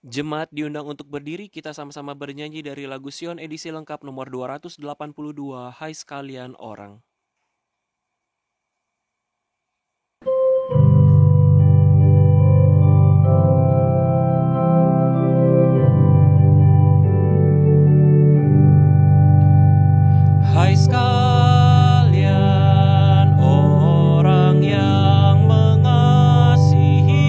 Jemaat diundang untuk berdiri, kita sama-sama bernyanyi dari lagu Sion edisi lengkap nomor 282, Hai sekalian orang. Hai sekalian orang yang mengasihi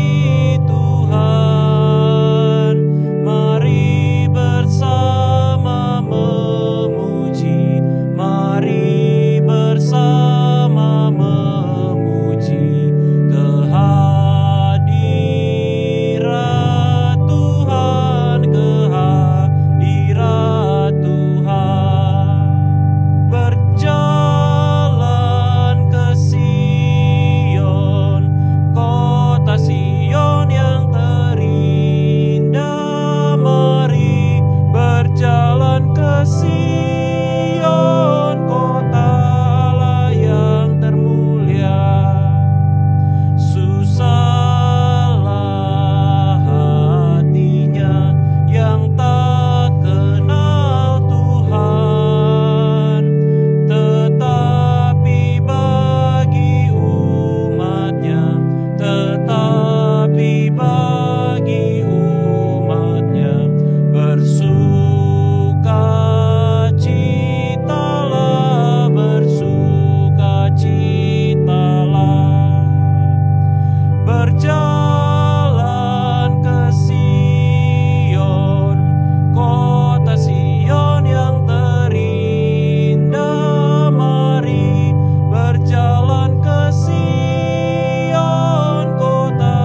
Tuhan, mari bersama memuji, mari bersama memuji kehadirat Tuhan, kehadirat Tuhan. Berjalan ke Sion, kota Sion yang terindah. Mari berjalan ke Sion, kota Allah yang termulia. Susahlah hatinya yang tak kenal Tuhan, tetapi bagi umatnya, tetapi bagi umatnya, bersukacitalah, bersukacitalah. Berjalan ke Sion, kota Sion yang terindah. Mari berjalan ke Sion, kota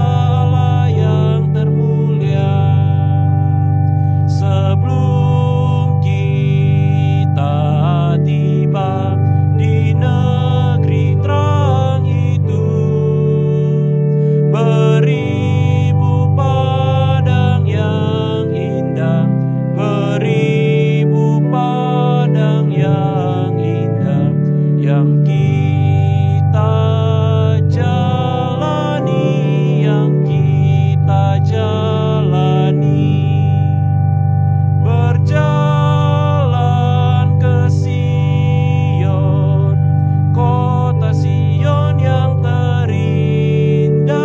Allah yang termulia. Sebelum kita tiba di negeri terang itu, beribu padang yang indah, beribu padang yang indah yang kita jalani, yang kita jalani. Berjalan ke Sion, kota Sion yang terindah.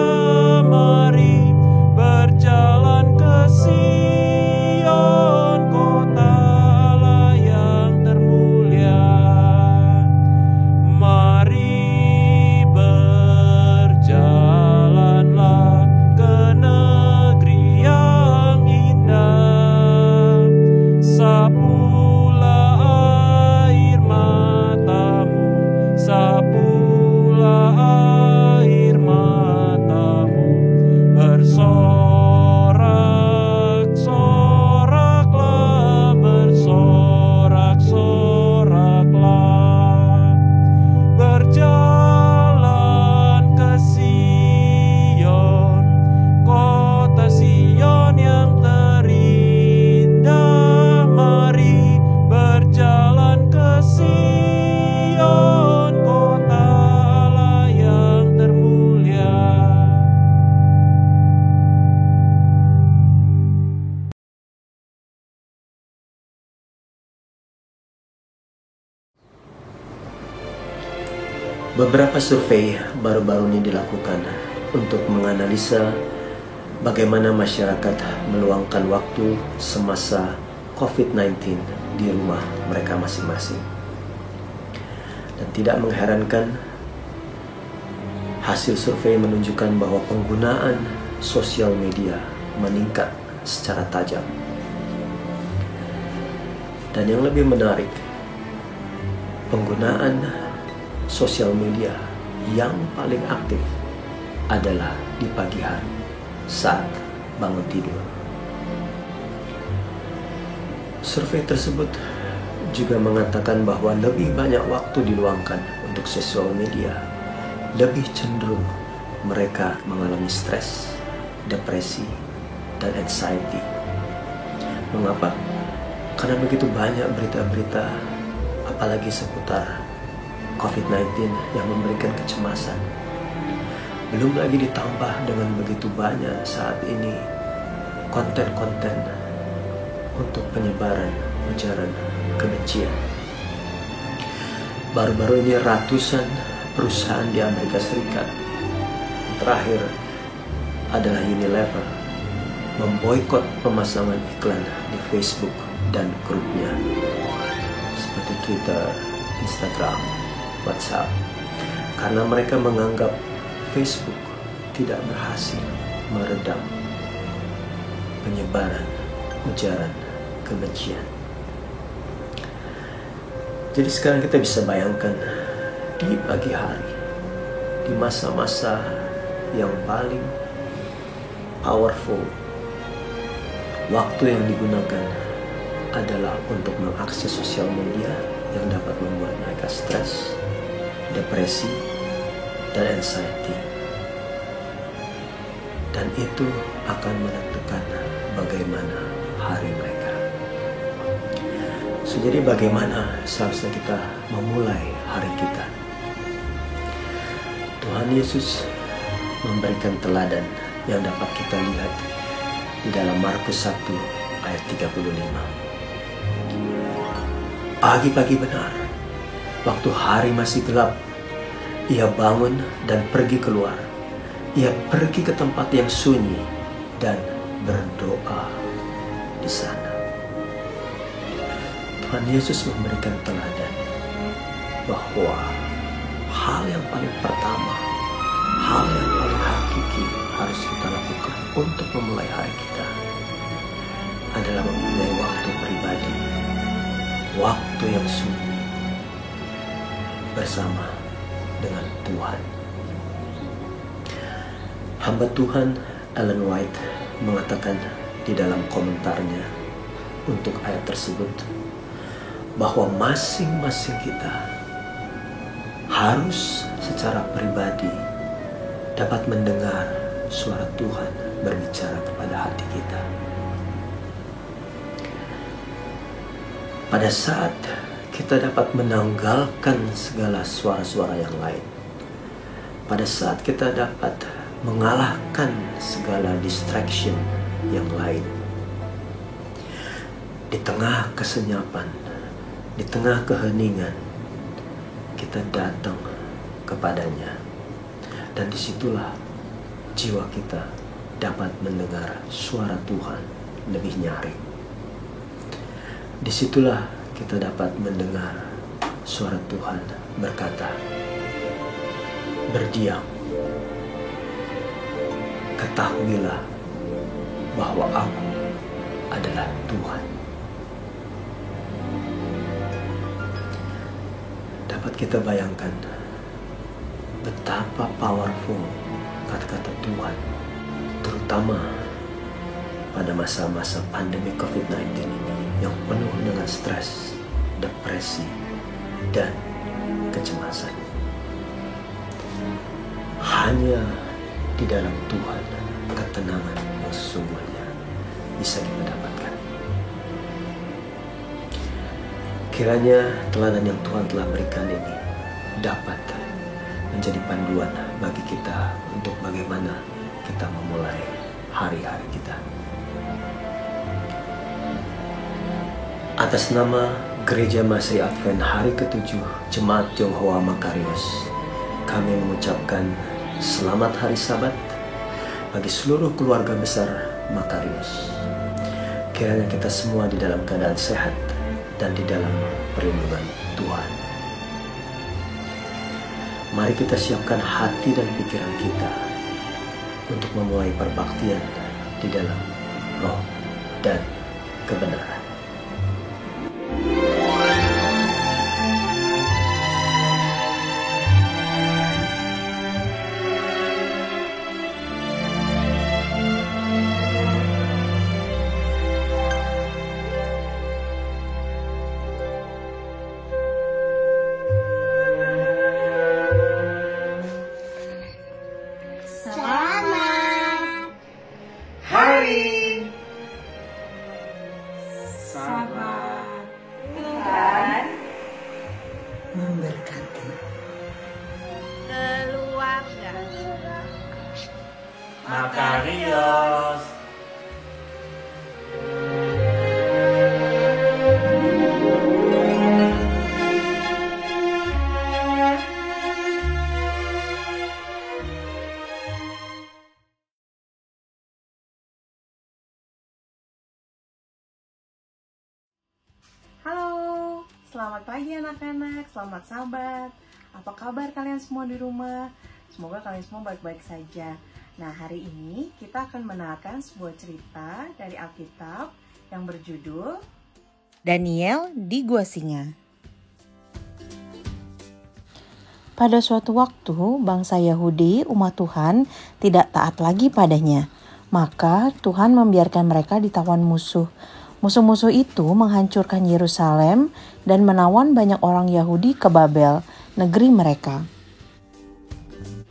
Mari berjalan ke Sion, kota Allah yang termulia. Mari berjalanlah ke negeri yang indah. Sapulah air matamu, sapulah air matamu, bersorak-soraklah, bersorak-soraklah. Berjalan ke Sion, kota Sion yang terindah. Mari berjalan ke Sion, kota Allah yang termulia. Beberapa survei baru-baru ini dilakukan untuk menganalisa bagaimana masyarakat meluangkan waktu semasa COVID-19 di rumah mereka masing-masing. Dan tidak mengherankan, hasil survei menunjukkan bahwa penggunaan sosial media meningkat secara tajam. Dan yang lebih menarik, penggunaan sosial media yang paling aktif adalah di pagi hari saat bangun tidur. Survei tersebut juga mengatakan bahwa lebih banyak waktu diluangkan untuk sosial media, lebih cenderung mereka mengalami stres, depresi, dan anxiety. Mengapa? Karena begitu banyak berita-berita, apalagi seputar COVID-19 yang memberikan kecemasan. Belum lagi ditambah dengan begitu banyak saat ini konten-konten untuk penyebaran ujaran kebencian. Baru-baru ini ratusan perusahaan di Amerika Serikat, terakhir adalah Unilever, memboikot pemasangan iklan di Facebook dan grupnya seperti Twitter, Instagram, WhatsApp, karena mereka menganggap Facebook tidak berhasil meredam penyebaran ujaran kebencian. Jadi sekarang kita bisa bayangkan di pagi hari, di masa-masa yang paling powerful, waktu yang digunakan adalah untuk mengakses sosial media yang dapat membuat mereka stres, depresi, dan anxiety. Dan itu akan menentukan bagaimana hari mereka. So, jadi bagaimana seharusnya kita memulai hari kita? Tuhan Yesus memberikan teladan yang dapat kita lihat di dalam Markus 1 ayat 35. Pagi-pagi benar, waktu hari masih gelap, ia bangun dan pergi keluar. Ia pergi ke tempat yang sunyi dan berdoa di sana. Tuhan Yesus memberikan teladan bahwa hal yang paling pertama, hal yang paling hakiki harus kita lakukan untuk memulai hari kita adalah mempunyai waktu pribadi, waktu yang sunyi bersama dengan Tuhan. Hamba Tuhan Ellen White mengatakan di dalam komentarnya untuk ayat tersebut bahwa masing-masing kita harus secara pribadi dapat mendengar suara Tuhan berbicara kepada hati kita. Pada saat kita dapat menanggalkan segala suara-suara yang lain, pada saat kita dapat mengalahkan segala distraction yang lain, di tengah kesenyapan, di tengah keheningan, kita datang kepadanya, dan disitulah jiwa kita dapat mendengar suara Tuhan lebih nyaring. Disitulah kita dapat mendengar suara Tuhan berkata, berdiam, ketahuilah bahwa aku adalah Tuhan. Dapat kita bayangkan betapa powerful kata-kata Tuhan, terutama pada masa-masa pandemi COVID-19 ini yang penuh dengan stres, depresi, dan kecemasan. Hanya di dalam Tuhan ketenangan yang sesungguhnya bisa kita dapatkan. Kiranya teladan yang Tuhan telah berikan ini dapat menjadi panduan bagi kita untuk bagaimana kita memulai hari-hari kita. Atas nama Gereja Masih Advent Hari ke-7 Jemaat Tionghoa Makarios, kami mengucapkan selamat hari Sabat bagi seluruh keluarga besar Makarios. Kiranya kita semua di dalam keadaan sehat dan di dalam perlindungan Tuhan. Mari kita siapkan hati dan pikiran kita untuk memulai perbaktian di dalam roh dan kebenaran. Memberkati keluarga Makarios Selamat pagi anak-anak, selamat sahabat. Apa kabar kalian semua di rumah? Semoga kalian semua baik-baik saja. Nah, hari ini kita akan mendengarkan sebuah cerita dari Alkitab yang berjudul Daniel di Gua Singa. Pada suatu waktu, bangsa Yahudi, umat Tuhan, tidak taat lagi padanya. Maka Tuhan membiarkan mereka ditawan musuh. Musuh-musuh itu menghancurkan Yerusalem dan menawan banyak orang Yahudi ke Babel, negeri mereka.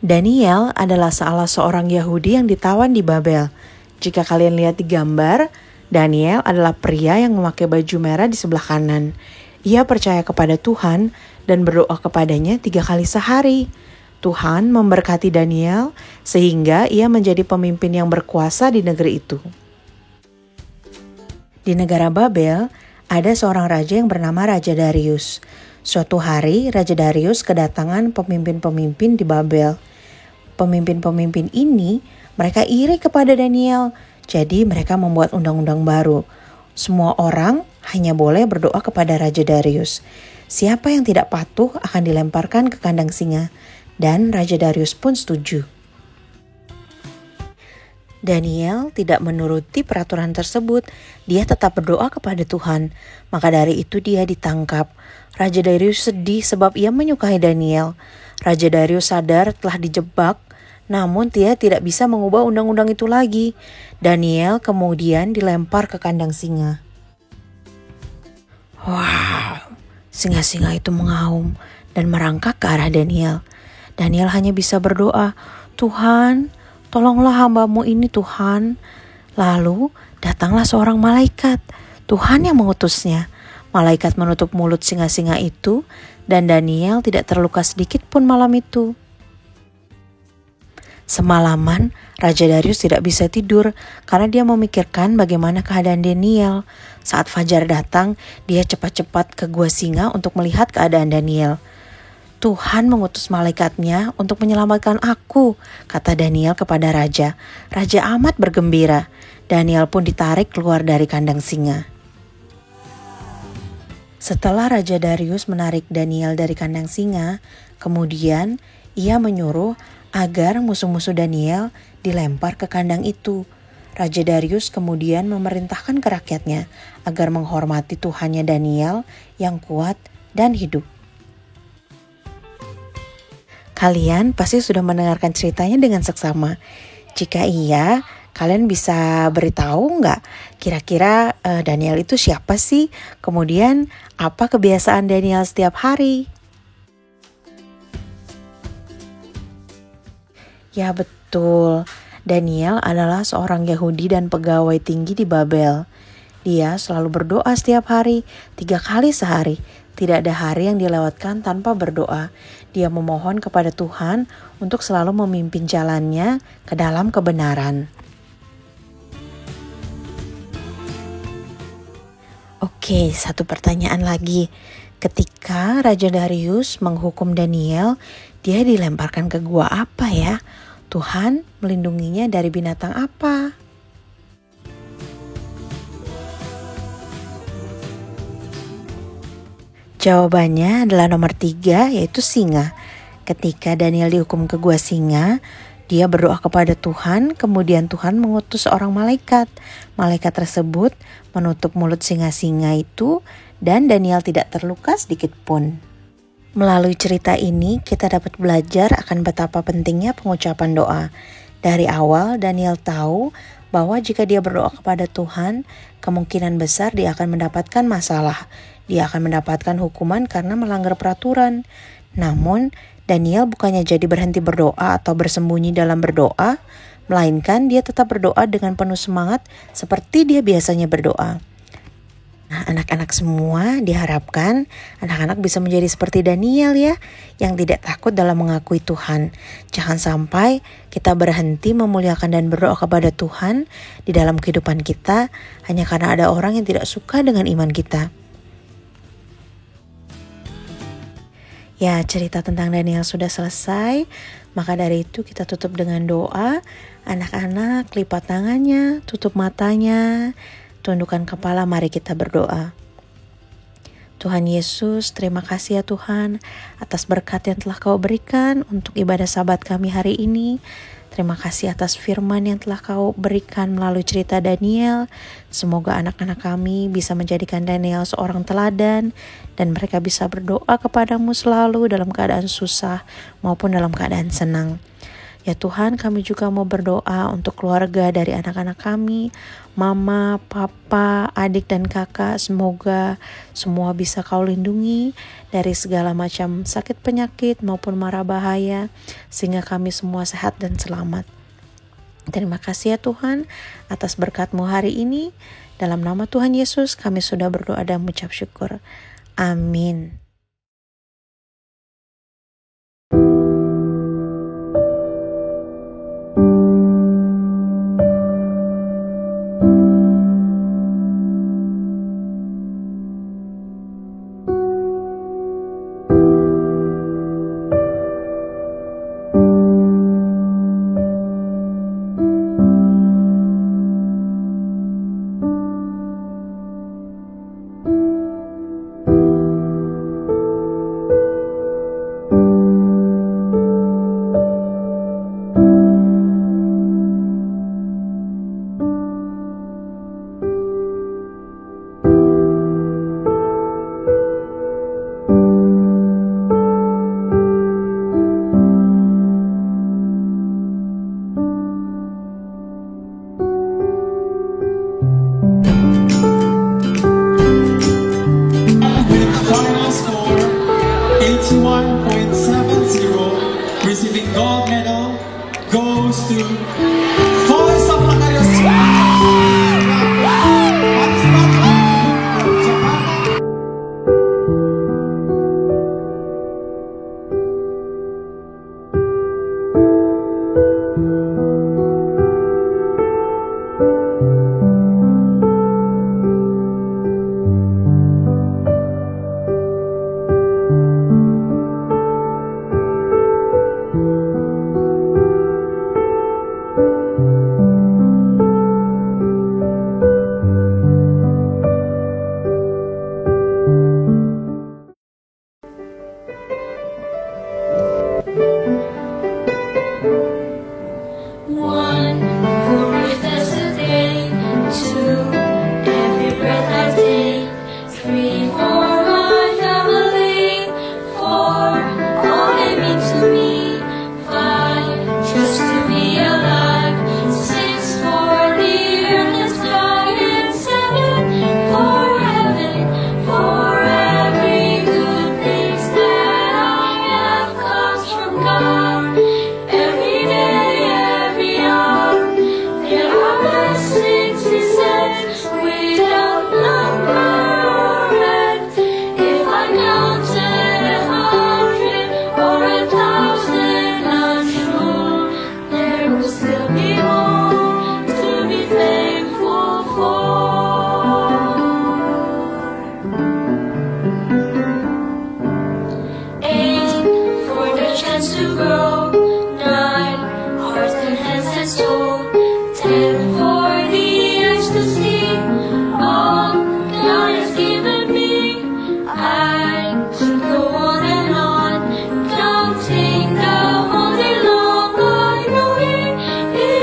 Daniel adalah salah seorang Yahudi yang ditawan di Babel. Jika kalian lihat di gambar, Daniel adalah pria yang memakai baju merah di sebelah kanan. Ia percaya kepada Tuhan dan berdoa kepadanya 3 kali sehari. Tuhan memberkati Daniel sehingga ia menjadi pemimpin yang berkuasa di negeri itu. Di negara Babel, ada seorang raja yang bernama Raja Darius. Suatu hari, Raja Darius kedatangan pemimpin-pemimpin di Babel. Pemimpin-pemimpin ini, mereka iri kepada Daniel. Jadi mereka membuat undang-undang baru. Semua orang hanya boleh berdoa kepada Raja Darius. Siapa yang tidak patuh akan dilemparkan ke kandang singa. Dan Raja Darius pun setuju. Daniel tidak menuruti peraturan tersebut. Dia tetap berdoa kepada Tuhan. Maka dari itu dia ditangkap. Raja Darius sedih sebab ia menyukai Daniel. Raja Darius sadar telah dijebak, namun dia tidak bisa mengubah undang-undang itu lagi. Daniel kemudian dilempar ke kandang singa. Wow, singa-singa itu mengaum dan merangkak ke arah Daniel. Daniel hanya bisa berdoa, Tuhan, tolonglah hamba-Mu ini Tuhan. Lalu datanglah seorang malaikat. Tuhan yang mengutusnya. Malaikat menutup mulut singa-singa itu dan Daniel tidak terluka sedikit pun malam itu. Semalaman Raja Darius tidak bisa tidur karena dia memikirkan bagaimana keadaan Daniel. Saat fajar datang, dia cepat-cepat ke gua singa untuk melihat keadaan Daniel. Tuhan mengutus malaikatnya untuk menyelamatkan aku, kata Daniel kepada raja. Raja amat bergembira. Daniel pun ditarik keluar dari kandang singa. Setelah Raja Darius menarik Daniel dari kandang singa, kemudian ia menyuruh agar musuh-musuh Daniel dilempar ke kandang itu. Raja Darius kemudian memerintahkan ke rakyatnya agar menghormati Tuhannya Daniel yang kuat dan hidup. Kalian pasti sudah mendengarkan ceritanya dengan seksama. Jika iya, kalian bisa beritahu nggak kira-kira Daniel itu siapa sih? Kemudian apa kebiasaan Daniel setiap hari? Ya betul, Daniel adalah seorang Yahudi dan pegawai tinggi di Babel. Dia selalu berdoa setiap hari, 3 kali sehari. Tidak ada hari yang dilewatkan tanpa berdoa. Dia memohon kepada Tuhan untuk selalu memimpin jalannya ke dalam kebenaran. Oke, satu pertanyaan lagi. Ketika Raja Darius menghukum Daniel, dia dilemparkan ke gua apa ya? Tuhan melindunginya dari binatang apa? Jawabannya adalah nomor 3, yaitu singa. Ketika Daniel dihukum ke gua singa, dia berdoa kepada Tuhan, kemudian Tuhan mengutus seorang malaikat. Malaikat tersebut menutup mulut singa-singa itu dan Daniel tidak terluka sedikit pun. Melalui cerita ini, kita dapat belajar akan betapa pentingnya pengucapan doa. Dari awal, Daniel tahu bahwa jika dia berdoa kepada Tuhan, kemungkinan besar dia akan mendapatkan masalah. Dia akan mendapatkan hukuman karena melanggar peraturan. Namun, Daniel bukannya jadi berhenti berdoa atau bersembunyi dalam berdoa, melainkan dia tetap berdoa dengan penuh semangat seperti dia biasanya berdoa. Nah, anak-anak semua diharapkan anak-anak bisa menjadi seperti Daniel ya, yang tidak takut dalam mengakui Tuhan. Jangan sampai kita berhenti memuliakan dan berdoa kepada Tuhan di dalam kehidupan kita hanya karena ada orang yang tidak suka dengan iman kita. Ya, cerita tentang Daniel sudah selesai. Maka dari itu kita tutup dengan doa. Anak-anak lipat tangannya, tutup matanya, tundukkan kepala, mari kita berdoa. Tuhan Yesus, terima kasih ya Tuhan atas berkat yang telah Kau berikan untuk ibadah Sabat kami hari ini. Terima kasih atas firman yang telah Kau berikan melalui cerita Daniel. Semoga anak-anak kami bisa menjadikan Daniel seorang teladan dan mereka bisa berdoa kepadamu selalu dalam keadaan susah maupun dalam keadaan senang. Ya Tuhan, kami juga mau berdoa untuk keluarga dari anak-anak kami, mama, papa, adik dan kakak. Semoga semua bisa Kau lindungi dari segala macam sakit penyakit maupun mara bahaya, sehingga kami semua sehat dan selamat. Terima kasih ya Tuhan atas berkat-Mu hari ini. Dalam nama Tuhan Yesus kami sudah berdoa dan mengucap syukur. Amin. Final score 81.70, receiving gold medal goes to Voice of Macarius One, for if there's a day. Two, every breath I take. Three, for my family. Four, all they mean to me. Five, just to be alive. Six, for the earth and sky. And seven, for heaven. For every good thing that I have comes from God. Every day, every hour, there are blessings He sends without number or end. If I counted 100 or 1,000, I'm sure there will still be more to be thankful for. 8, for the chance to grow. 9, hearts and hands and soul. 10, for the eyes to see all God has given me. I could go on, counting down all day long. I know He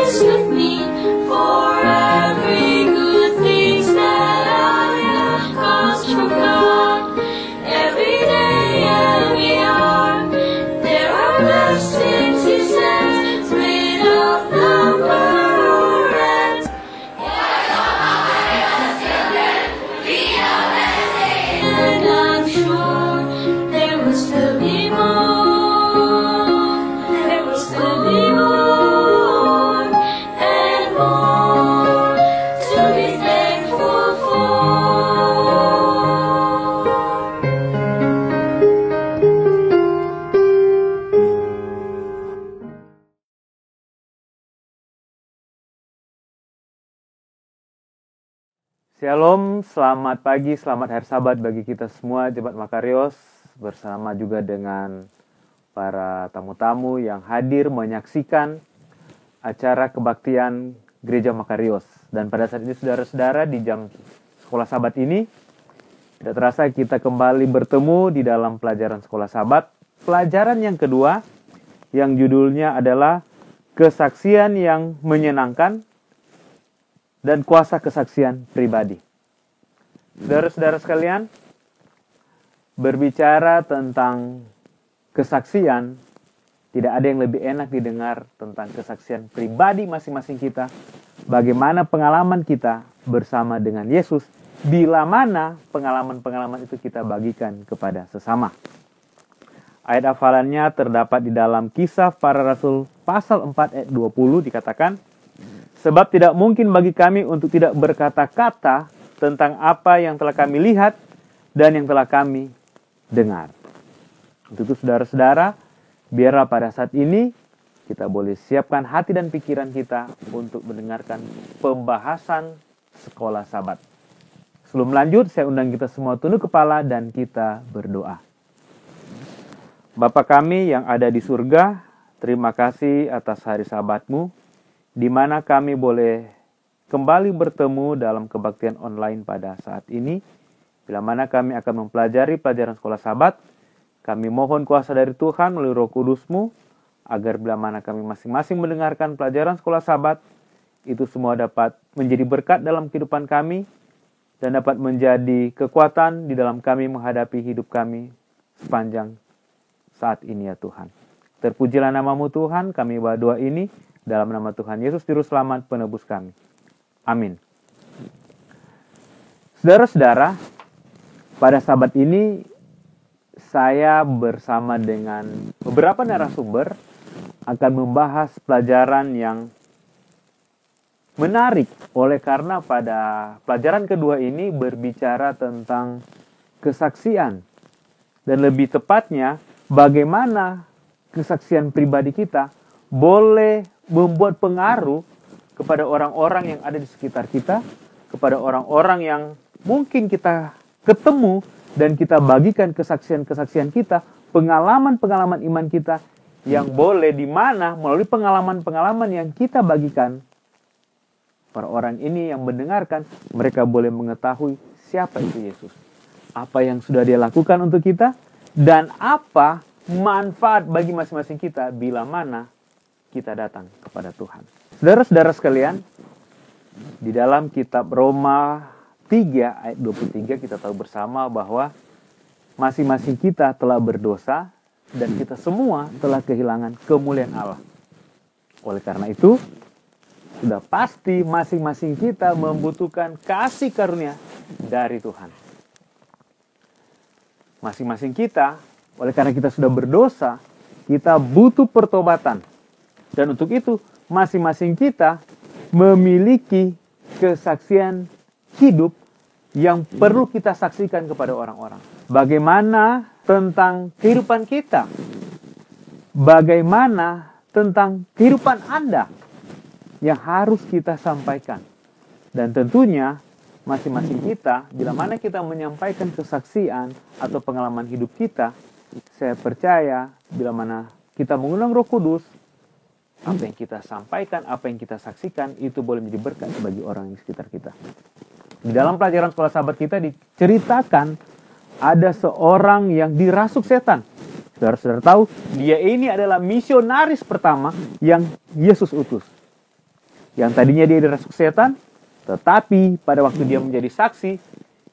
is with me for every good thing that I have comes from God. Every day, every hour, there are blessings He sends without number or end. And I'm sure there will still be more. There will still be more and more to be thankful for. Shalom, selamat pagi, selamat hari Sabat bagi kita semua Jemaat Makarios, bersama juga dengan para tamu-tamu yang hadir menyaksikan acara kebaktian Gereja Makarios. Dan pada saat ini saudara-saudara di jam sekolah Sabat ini, Tidak terasa kita kembali bertemu di dalam pelajaran sekolah Sabat. Pelajaran yang kedua yang judulnya adalah kesaksian yang menyenangkan dan kuasa kesaksian pribadi. Saudara-saudara sekalian, berbicara tentang kesaksian, tidak ada yang lebih enak didengar tentang kesaksian pribadi masing-masing kita. Bagaimana pengalaman kita bersama dengan Yesus, bila mana pengalaman-pengalaman itu kita bagikan kepada sesama. Ayat hafalannya terdapat di dalam Kisah Para Rasul pasal 4 ayat 20 dikatakan, sebab tidak mungkin bagi kami untuk tidak berkata-kata tentang apa yang telah kami lihat dan yang telah kami dengar. Untuk itu saudara-saudara, biarlah pada saat ini kita boleh siapkan hati dan pikiran kita untuk mendengarkan pembahasan sekolah Sabat. Sebelum lanjut, saya undang kita semua tunduk kepala dan kita berdoa. Bapa kami yang ada di surga, terima kasih atas hari Sabat-Mu, di mana kami boleh kembali bertemu dalam kebaktian online pada saat ini. Bila mana kami akan mempelajari pelajaran sekolah Sabat, kami mohon kuasa dari Tuhan melalui Roh Kudus-Mu, agar bila mana kami masing-masing mendengarkan pelajaran sekolah Sabat, itu semua dapat menjadi berkat dalam kehidupan kami, dan dapat menjadi kekuatan di dalam kami menghadapi hidup kami sepanjang saat ini ya Tuhan. Terpujilah nama-Mu Tuhan, kami berdoa ini dalam nama Tuhan Yesus Juru Selamat penebus kami. Amin. Saudara-saudara, pada Sabat ini saya bersama dengan beberapa narasumber akan membahas pelajaran yang menarik, oleh karena pada pelajaran kedua ini berbicara tentang kesaksian. Dan lebih tepatnya, bagaimana kesaksian pribadi kita boleh membuat pengaruh kepada orang-orang yang ada di sekitar kita, kepada orang-orang yang mungkin kita ketemu dan kita bagikan kesaksian-kesaksian kita, pengalaman-pengalaman iman kita yang boleh di mana melalui pengalaman-pengalaman yang kita bagikan, para orang ini yang mendengarkan, mereka boleh mengetahui siapa itu Yesus, apa yang sudah Dia lakukan untuk kita, dan apa manfaat bagi masing-masing kita bila mana kita datang kepada Tuhan. Saudara-saudara sekalian, di dalam kitab Roma 3 ayat 23 kita tahu bersama bahwa masing-masing kita telah berdosa dan kita semua telah kehilangan kemuliaan Allah. Oleh karena itu, sudah pasti masing-masing kita membutuhkan kasih karunia dari Tuhan. Masing-masing kita, oleh karena kita sudah berdosa, kita butuh pertobatan. Dan untuk itu, masing-masing kita memiliki kesaksian hidup yang perlu kita saksikan kepada orang-orang. Bagaimana tentang kehidupan kita? Bagaimana tentang kehidupan Anda yang harus kita sampaikan? Dan tentunya masing-masing kita, bila mana kita menyampaikan kesaksian atau pengalaman hidup kita, saya percaya bila mana kita mengundang Roh Kudus, apa yang kita sampaikan, apa yang kita saksikan, itu boleh menjadi berkat bagi orang di sekitar kita. Di dalam pelajaran sekolah Sabat kita diceritakan ada seorang yang dirasuk setan. Saudara-saudara tahu, dia ini adalah misionaris pertama yang Yesus utus. Yang tadinya dia dirasuk setan, tetapi pada waktu dia menjadi saksi,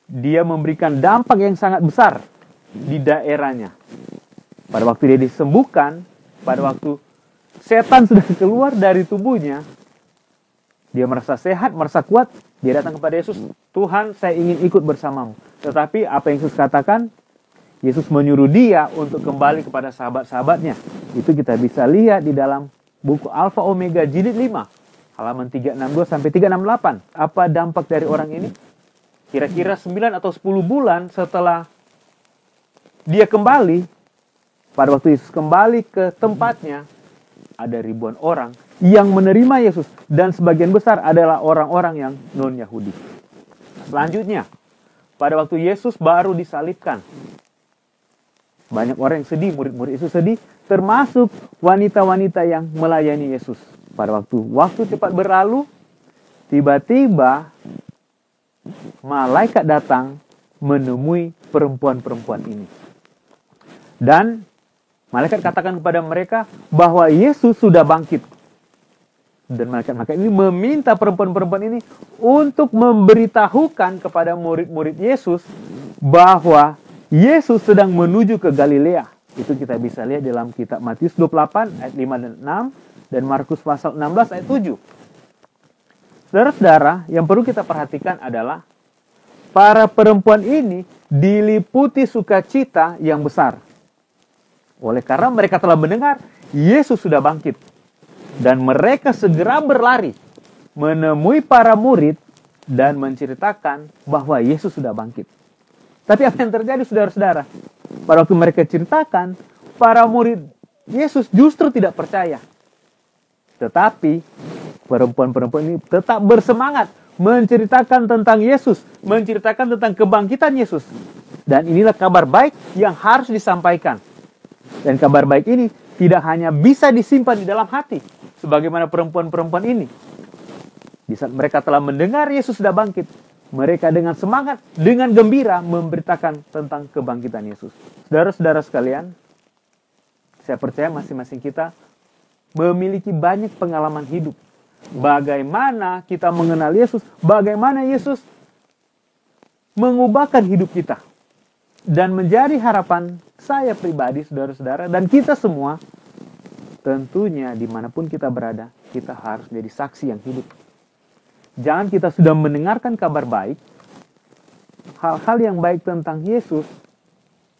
dia memberikan dampak yang sangat besar di daerahnya. Pada waktu dia disembuhkan, pada waktu setan sudah keluar dari tubuhnya, dia merasa sehat, merasa kuat, dia datang kepada Yesus, Tuhan, saya ingin ikut bersamamu. Tetapi apa yang Yesus katakan? Yesus menyuruh dia untuk kembali kepada sahabat-sahabatnya. Itu kita bisa lihat di dalam buku Alfa Omega jilid 5, halaman 362 sampai 368. Apa dampak dari orang ini? Kira-kira 9 atau 10 bulan setelah dia kembali, pada waktu Yesus kembali ke tempatnya, ada ribuan orang yang menerima Yesus, dan sebagian besar adalah orang-orang yang non-Yahudi. Selanjutnya, pada waktu Yesus baru disalibkan, banyak orang yang sedih, murid-murid Yesus sedih, termasuk wanita-wanita yang melayani Yesus. Pada waktu cepat berlalu, tiba-tiba malaikat datang menemui perempuan-perempuan ini. Dan malaikat katakan kepada mereka bahwa Yesus sudah bangkit. Dan malaikat ini meminta perempuan-perempuan ini untuk memberitahukan kepada murid-murid Yesus bahwa Yesus sedang menuju ke Galilea. Itu kita bisa lihat dalam kitab Matius 28 ayat 5 dan 6 dan Markus pasal 16 ayat 7. Saudara-saudara, yang perlu kita perhatikan adalah para perempuan ini diliputi sukacita yang besar. Oleh karena mereka telah mendengar Yesus sudah bangkit. Dan mereka segera berlari menemui para murid dan menceritakan bahwa Yesus sudah bangkit. Tapi apa yang terjadi saudara-saudara? Pada waktu mereka ceritakan, para murid Yesus justru tidak percaya. Tetapi perempuan-perempuan ini tetap bersemangat menceritakan tentang Yesus, menceritakan tentang kebangkitan Yesus. Dan inilah kabar baik yang harus disampaikan. Dan kabar baik ini tidak hanya bisa disimpan di dalam hati, sebagaimana perempuan-perempuan ini. Di saat mereka telah mendengar Yesus sudah bangkit, mereka dengan semangat, dengan gembira memberitakan tentang kebangkitan Yesus. Saudara-saudara sekalian, saya percaya masing-masing kita memiliki banyak pengalaman hidup. Bagaimana kita mengenal Yesus, bagaimana Yesus mengubahkan hidup kita. Dan menjadi harapan saya pribadi, saudara-saudara, dan kita semua, tentunya dimanapun kita berada, kita harus menjadi saksi yang hidup. Jangan kita sudah mendengarkan kabar baik, hal-hal yang baik tentang Yesus,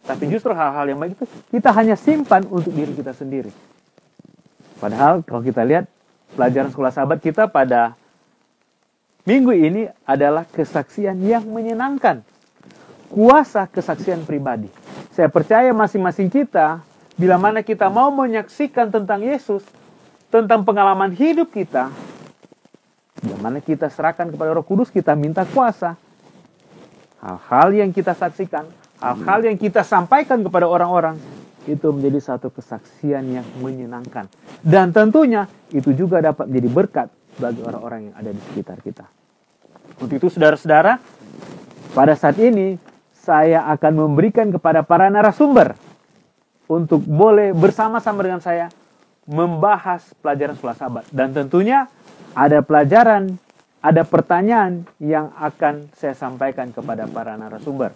tapi justru hal-hal yang baik itu kita hanya simpan untuk diri kita sendiri. Padahal kalau kita lihat pelajaran sekolah sahabat kita pada minggu ini adalah kesaksian yang menyenangkan. Kuasa kesaksian pribadi. Saya percaya masing-masing kita, bila mana kita mau menyaksikan tentang Yesus, tentang pengalaman hidup kita, bila mana kita serahkan kepada Roh Kudus, kita minta kuasa. Hal-hal yang kita saksikan, hal-hal yang kita sampaikan kepada orang-orang, itu menjadi satu kesaksian yang menyenangkan. Dan tentunya itu juga dapat menjadi berkat bagi orang-orang yang ada di sekitar kita. Untuk itu saudara-saudara, pada saat ini saya akan memberikan kepada para narasumber untuk boleh bersama-sama dengan saya membahas pelajaran sekolah sahabat. Dan tentunya ada pelajaran, ada pertanyaan yang akan saya sampaikan kepada para narasumber.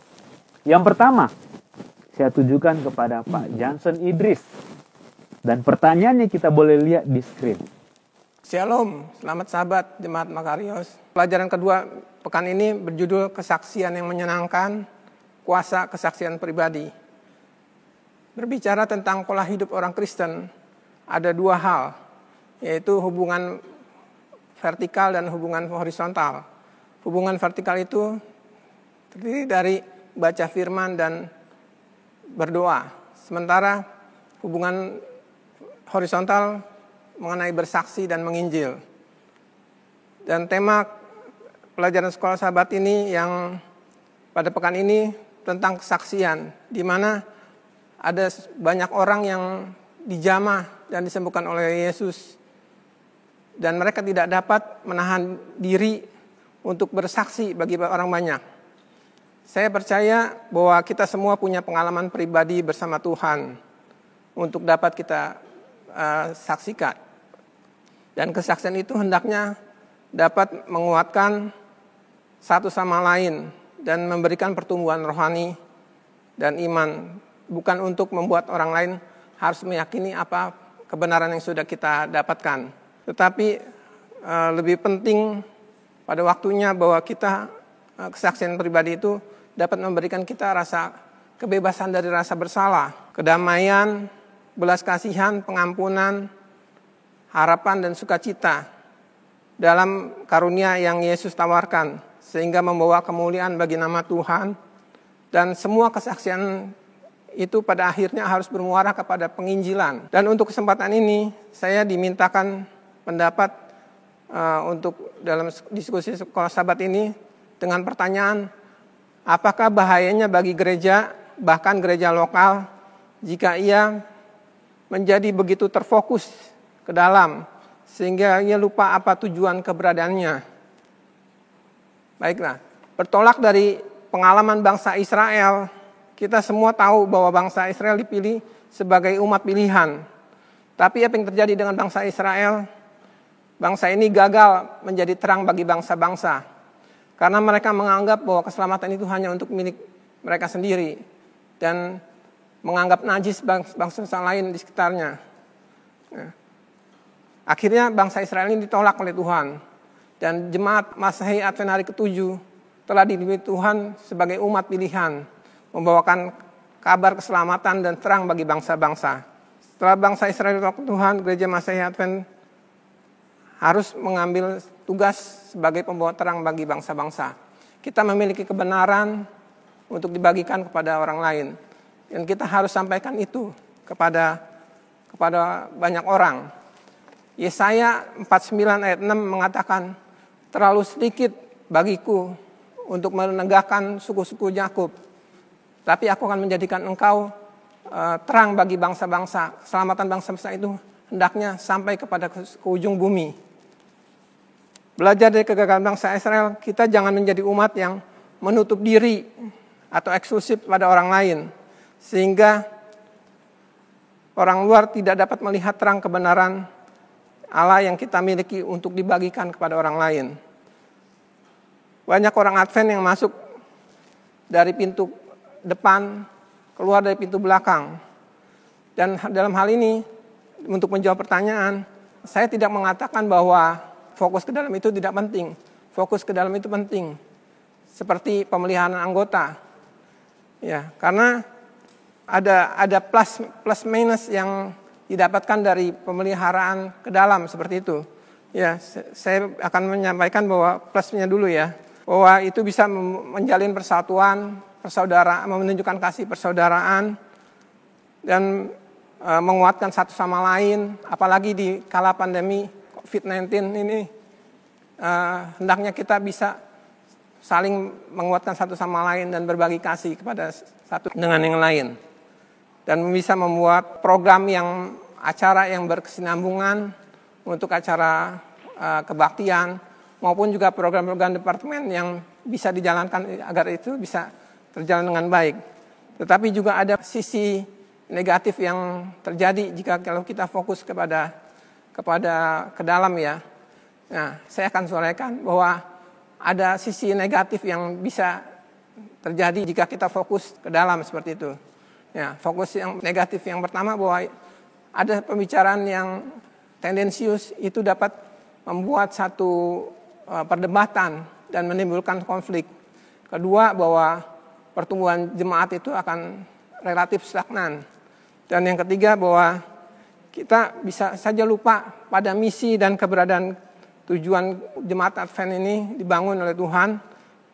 Yang pertama, saya tujukan kepada Pak Johnson Idris. Dan pertanyaannya kita boleh lihat di screen. Shalom, selamat sahabat Jemaat Makarios. Pelajaran kedua pekan ini berjudul Kesaksian yang Menyenangkan, Kuasa Kesaksian Pribadi. Berbicara tentang pola hidup orang Kristen, ada dua hal, yaitu hubungan vertikal dan hubungan horizontal. Hubungan vertikal itu terdiri dari baca firman dan berdoa. Sementara hubungan horizontal mengenai bersaksi dan menginjil. Dan tema pelajaran sekolah sahabat ini yang pada pekan ini tentang kesaksian, di mana ada banyak orang yang dijamah dan disembuhkan oleh Yesus. Dan mereka tidak dapat menahan diri untuk bersaksi bagi orang banyak. Saya percaya bahwa kita semua punya pengalaman pribadi bersama Tuhan untuk dapat kita saksikan. Dan kesaksian itu hendaknya dapat menguatkan satu sama lain dan memberikan pertumbuhan rohani dan iman. Bukan untuk membuat orang lain harus meyakini apa kebenaran yang sudah kita dapatkan. Tetapi lebih penting pada waktunya bahwa kita kesaksian pribadi itu dapat memberikan kita rasa kebebasan dari rasa bersalah, kedamaian, belas kasihan, pengampunan, harapan dan sukacita dalam karunia yang Yesus tawarkan, sehingga membawa kemuliaan bagi nama Tuhan. Dan semua kesaksian itu pada akhirnya harus bermuara kepada penginjilan. Dan untuk kesempatan ini saya dimintakan pendapat untuk dalam diskusi sekolah sahabat ini dengan pertanyaan, apakah bahayanya bagi gereja, bahkan gereja lokal, jika ia menjadi begitu terfokus ke dalam sehingga ia lupa apa tujuan keberadaannya. Baiklah, bertolak dari pengalaman bangsa Israel, kita semua tahu bahwa bangsa Israel dipilih sebagai umat pilihan. Tapi apa yang terjadi dengan bangsa Israel? Bangsa ini gagal menjadi terang bagi bangsa-bangsa. Karena mereka menganggap bahwa keselamatan itu hanya untuk milik mereka sendiri. Dan menganggap najis bangsa-bangsa lain di sekitarnya. Akhirnya bangsa Israel ini ditolak oleh Tuhan. Dan jemaat Masehi Advent hari ke-7 telah dipilih Tuhan sebagai umat pilihan. Membawakan kabar keselamatan dan terang bagi bangsa-bangsa. Setelah bangsa Israel ditolak Tuhan, Gereja Masehi Advent harus mengambil tugas sebagai pembawa terang bagi bangsa-bangsa. Kita memiliki kebenaran untuk dibagikan kepada orang lain. Dan kita harus sampaikan itu kepada banyak orang. Yesaya 49 ayat 6 mengatakan, terlalu sedikit bagiku untuk menegakkan suku-suku Yakub. Tapi aku akan menjadikan engkau terang bagi bangsa-bangsa. Keselamatan bangsa-bangsa itu hendaknya sampai kepada ke ujung bumi. Belajar dari kegagalan bangsa Israel, kita jangan menjadi umat yang menutup diri atau eksklusif pada orang lain. Sehingga orang luar tidak dapat melihat terang kebenaran Allah yang kita miliki untuk dibagikan kepada orang lain. Banyak orang Advent yang masuk dari pintu depan, keluar dari pintu belakang. Dan dalam hal ini, untuk menjawab pertanyaan, saya tidak mengatakan bahwa fokus ke dalam itu tidak penting. Fokus ke dalam itu penting. Seperti pemeliharaan anggota. Ya, karena ada plus minus yang didapatkan dari pemeliharaan ke dalam seperti itu. Ya, saya akan menyampaikan bahwa plusnya dulu ya. Bahwa itu bisa menjalin persatuan, persaudaraan, menunjukkan kasih persaudaraan dan menguatkan satu sama lain, apalagi di kala pandemi COVID-19 ini hendaknya kita bisa saling menguatkan satu sama lain dan berbagi kasih kepada satu dengan yang lain. Dan bisa membuat program acara yang berkesinambungan untuk acara kebaktian maupun juga program-program departemen yang bisa dijalankan agar itu bisa terjalan dengan baik. Tetapi juga ada sisi negatif yang terjadi jika kalau kita fokus kepada ke dalam ya. Nah, saya akan sampaikan bahwa ada sisi negatif yang bisa terjadi jika kita fokus ke dalam seperti itu. Ya, fokus yang negatif yang pertama bahwa ada pembicaraan yang tendensius itu dapat membuat satu perdebatan dan menimbulkan konflik. Kedua, bahwa pertumbuhan jemaat itu akan relatif stagnan. Dan yang ketiga, bahwa kita bisa saja lupa pada misi dan keberadaan tujuan jemaat Advent ini dibangun oleh Tuhan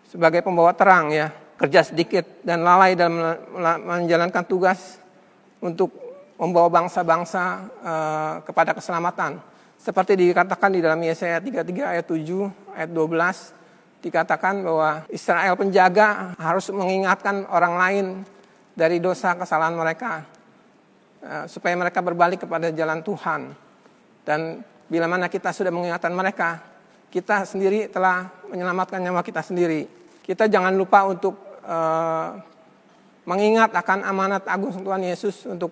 sebagai pembawa terang ya. Kerja sedikit dan lalai dalam menjalankan tugas untuk membawa bangsa-bangsa kepada keselamatan. Seperti dikatakan di dalam Yesaya 33 ayat 7, ayat 12, dikatakan bahwa Israel penjaga harus mengingatkan orang lain dari dosa kesalahan mereka, supaya mereka berbalik kepada jalan Tuhan. Dan bila mana kita sudah mengingatkan mereka, kita sendiri telah menyelamatkan nyawa kita sendiri. Kita jangan lupa untuk mengingat akan amanat agung Tuhan Yesus untuk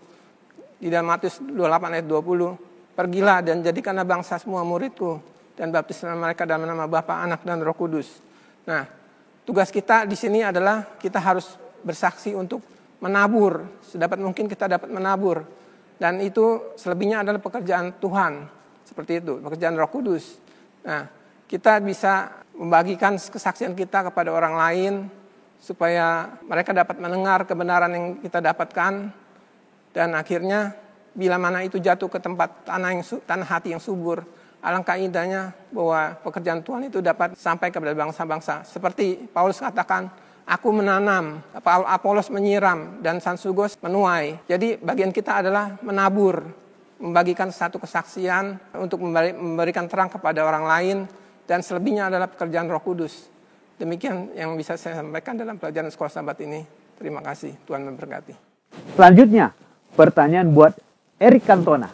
di dalam Matius 28 ayat 20. Pergilah dan jadikanlah bangsa semua muridku dan baptislah mereka dalam nama Bapa, Anak dan Roh Kudus. Nah, tugas kita di sini adalah kita harus bersaksi untuk menabur. Sedapat mungkin kita dapat menabur. Dan itu selebihnya adalah pekerjaan Tuhan. Seperti itu, pekerjaan Roh Kudus. Nah, kita bisa membagikan kesaksian kita kepada orang lain supaya mereka dapat mendengar kebenaran yang kita dapatkan. Dan akhirnya bila mana itu jatuh ke tempat tanah hati yang subur, alangkah indahnya bahwa pekerjaan Tuhan itu dapat sampai kepada bangsa-bangsa. Seperti Paulus katakan, aku menanam, Apolos menyiram, dan Sansugos menuai. Jadi bagian kita adalah menabur, membagikan satu kesaksian untuk memberikan terang kepada orang lain, dan selebihnya adalah pekerjaan Roh Kudus. Demikian yang bisa saya sampaikan dalam pelajaran Sekolah Sabat ini. Terima kasih, Tuhan memberkati. Selanjutnya, pertanyaan buat Eric Cantona.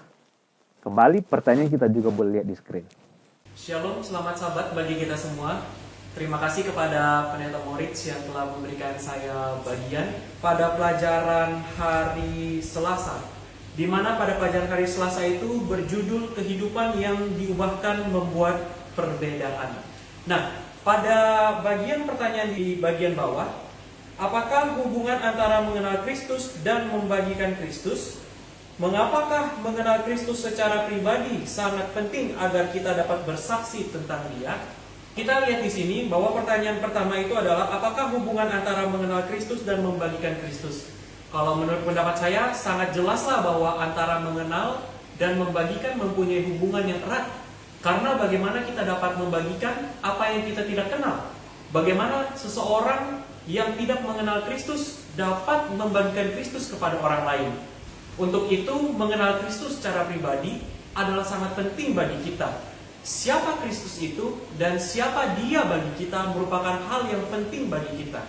Kembali pertanyaan kita juga boleh lihat di screen. Shalom, selamat Sabat bagi kita semua. Terima kasih kepada Pendeta Moritz yang telah memberikan saya bagian pada pelajaran hari Selasa, di mana pada pelajaran hari Selasa itu berjudul kehidupan yang diubahkan membuat perbedaan. Nah, pada bagian pertanyaan di bagian bawah, apakah hubungan antara mengenal Kristus dan membagikan Kristus? Mengapakah mengenal Kristus secara pribadi sangat penting agar kita dapat bersaksi tentang Dia? Kita lihat di sini bahwa pertanyaan pertama itu adalah apakah hubungan antara mengenal Kristus dan membagikan Kristus? Kalau menurut pendapat saya sangat jelaslah bahwa antara mengenal dan membagikan mempunyai hubungan yang erat. Karena bagaimana kita dapat membagikan apa yang kita tidak kenal? Bagaimana seseorang yang tidak mengenal Kristus dapat membagikan Kristus kepada orang lain? Untuk itu mengenal Kristus secara pribadi adalah sangat penting bagi kita. Siapa Kristus itu dan siapa Dia bagi kita merupakan hal yang penting bagi kita.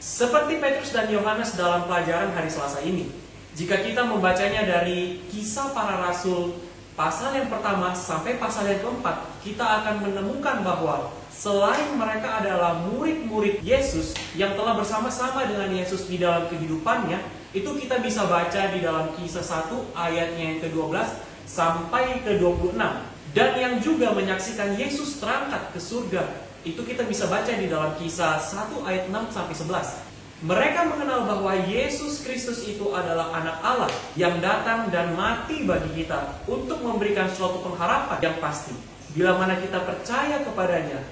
Seperti Petrus dan Yohanes dalam pelajaran hari Selasa ini. Jika kita membacanya dari Kisah Para Rasul pasal yang pertama sampai pasal yang keempat, kita akan menemukan bahwa selain mereka adalah murid-murid Yesus yang telah bersama-sama dengan Yesus di dalam kehidupannya, itu kita bisa baca di dalam Kisah 1 ayatnya yang ke-12 sampai ke-26. Dan yang juga menyaksikan Yesus terangkat ke surga, itu kita bisa baca di dalam Kisah 1 ayat 6 sampai 11. Mereka mengenal bahwa Yesus Kristus itu adalah anak Allah yang datang dan mati bagi kita untuk memberikan suatu pengharapan yang pasti. Bila mana kita percaya kepadanya,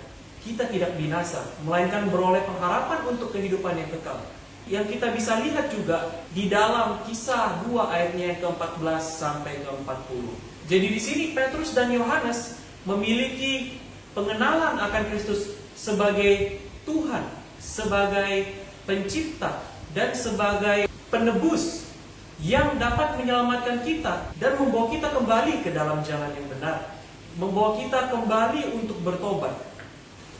kita tidak binasa, melainkan beroleh pengharapan untuk kehidupan yang kekal. Yang kita bisa lihat juga di dalam Kisah 2 ayatnya yang ke-14 sampai ke-40. Jadi di sini Petrus dan Yohanes memiliki pengenalan akan Kristus sebagai Tuhan, sebagai pencipta, dan sebagai penebus yang dapat menyelamatkan kita dan membawa kita kembali ke dalam jalan yang benar, membawa kita kembali untuk bertobat.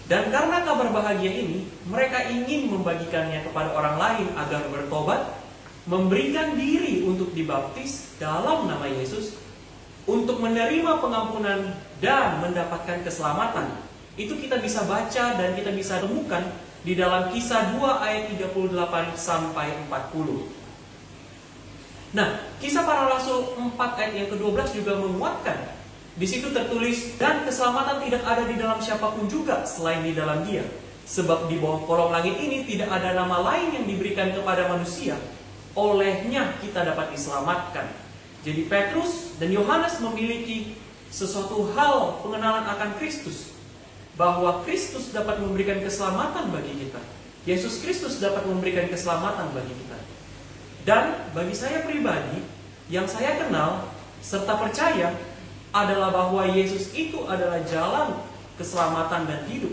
Dan karena kabar bahagia ini, mereka ingin membagikannya kepada orang lain agar bertobat, memberikan diri untuk dibaptis dalam nama Yesus, untuk menerima pengampunan dan mendapatkan keselamatan. Itu kita bisa baca dan kita bisa temukan di dalam Kisah 2 ayat 38 sampai 40. Nah, Kisah Para Rasul 4 ayat yang ke-12 juga menguatkan. Di situ tertulis, dan keselamatan tidak ada di dalam siapapun juga selain di dalam Dia. Sebab di bawah kolong langit ini tidak ada nama lain yang diberikan kepada manusia, olehnya kita dapat diselamatkan. Jadi Petrus dan Yohanes memiliki sesuatu hal pengenalan akan Kristus, bahwa Kristus dapat memberikan keselamatan bagi kita. Yesus Kristus dapat memberikan keselamatan bagi kita. Dan bagi saya pribadi, yang saya kenal serta percaya adalah bahwa Yesus itu adalah jalan keselamatan dan hidup.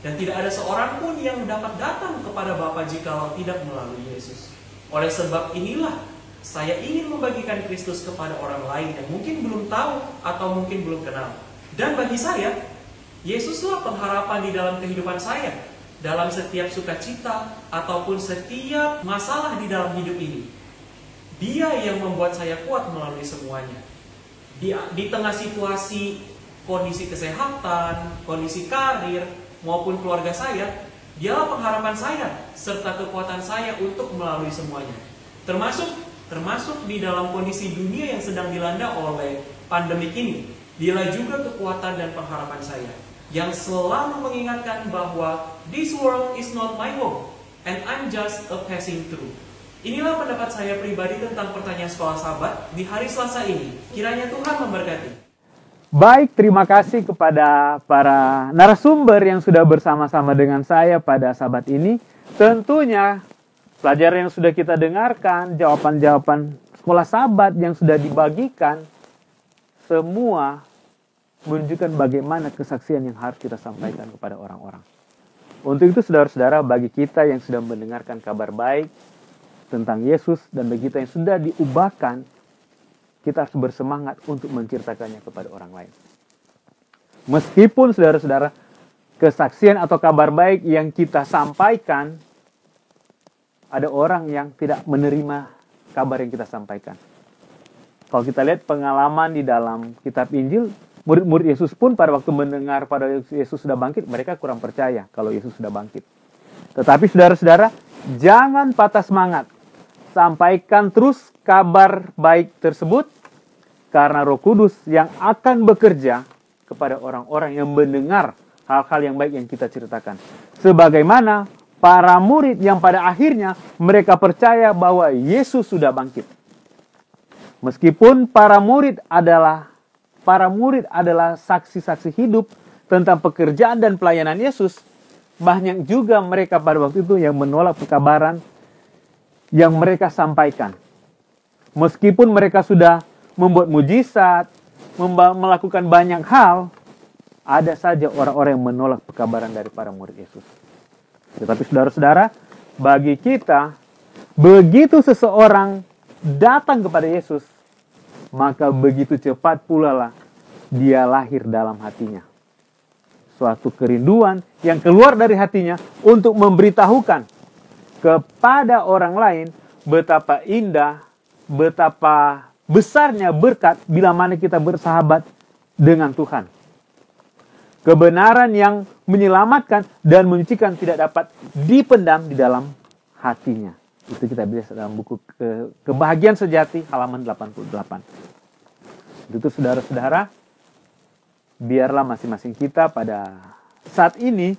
Dan tidak ada seorang pun yang dapat datang kepada Bapa jikalau tidak melalui Yesus. Oleh sebab inilah saya ingin membagikan Kristus kepada orang lain yang mungkin belum tahu atau mungkin belum kenal. Dan bagi saya, Yesuslah pengharapan di dalam kehidupan saya, dalam setiap sukacita ataupun setiap masalah di dalam hidup ini. Dia yang membuat saya kuat melalui semuanya. Di tengah situasi kondisi kesehatan, kondisi karir, maupun keluarga saya, Dialah pengharapan saya serta kekuatan saya untuk melalui semuanya. Termasuk di dalam kondisi dunia yang sedang dilanda oleh pandemik ini. Dialah juga kekuatan dan pengharapan saya yang selalu mengingatkan bahwa this world is not my home and I'm just a passing through. Inilah pendapat saya pribadi tentang pertanyaan sekolah sahabat di hari Selasa ini. Kiranya Tuhan memberkati. Baik, terima kasih kepada para narasumber yang sudah bersama-sama dengan saya pada sahabat ini. Tentunya pelajaran yang sudah kita dengarkan, jawaban-jawaban sekolah sahabat yang sudah dibagikan, semua menunjukkan bagaimana kesaksian yang harus kita sampaikan kepada orang-orang. Untuk itu saudara-saudara, bagi kita yang sudah mendengarkan kabar baik tentang Yesus dan bagi kita yang sudah diubahkan, kita harus bersemangat untuk menceritakannya kepada orang lain. Meskipun saudara-saudara, kesaksian atau kabar baik yang kita sampaikan, ada orang yang tidak menerima kabar yang kita sampaikan. Kalau kita lihat pengalaman di dalam kitab Injil, Murid-murid Yesus pun pada waktu mendengar pada Yesus sudah bangkit, mereka kurang percaya kalau Yesus sudah bangkit. Tetapi saudara-saudara, jangan patah semangat. Sampaikan terus kabar baik tersebut, karena Roh Kudus yang akan bekerja kepada orang-orang yang mendengar hal-hal yang baik yang kita ceritakan. Sebagaimana para murid yang pada akhirnya mereka percaya bahwa Yesus sudah bangkit. Meskipun para murid adalah saksi-saksi hidup tentang pekerjaan dan pelayanan Yesus, banyak juga mereka pada waktu itu yang menolak pekabaran yang mereka sampaikan. Meskipun mereka sudah membuat mujizat, melakukan banyak hal, ada saja orang-orang yang menolak pekabaran dari para murid Yesus. Tetapi saudara-saudara, bagi kita, begitu seseorang datang kepada Yesus, maka begitu cepat pula lah dia lahir dalam hatinya. Suatu kerinduan yang keluar dari hatinya untuk memberitahukan kepada orang lain betapa indah, betapa besarnya berkat bila mana kita bersahabat dengan Tuhan. Kebenaran yang menyelamatkan dan menyucikan tidak dapat dipendam di dalam hatinya. Itu kita bisa dalam buku Kebahagiaan Sejati halaman 88. Itu saudara-saudara, biarlah masing-masing kita pada saat ini,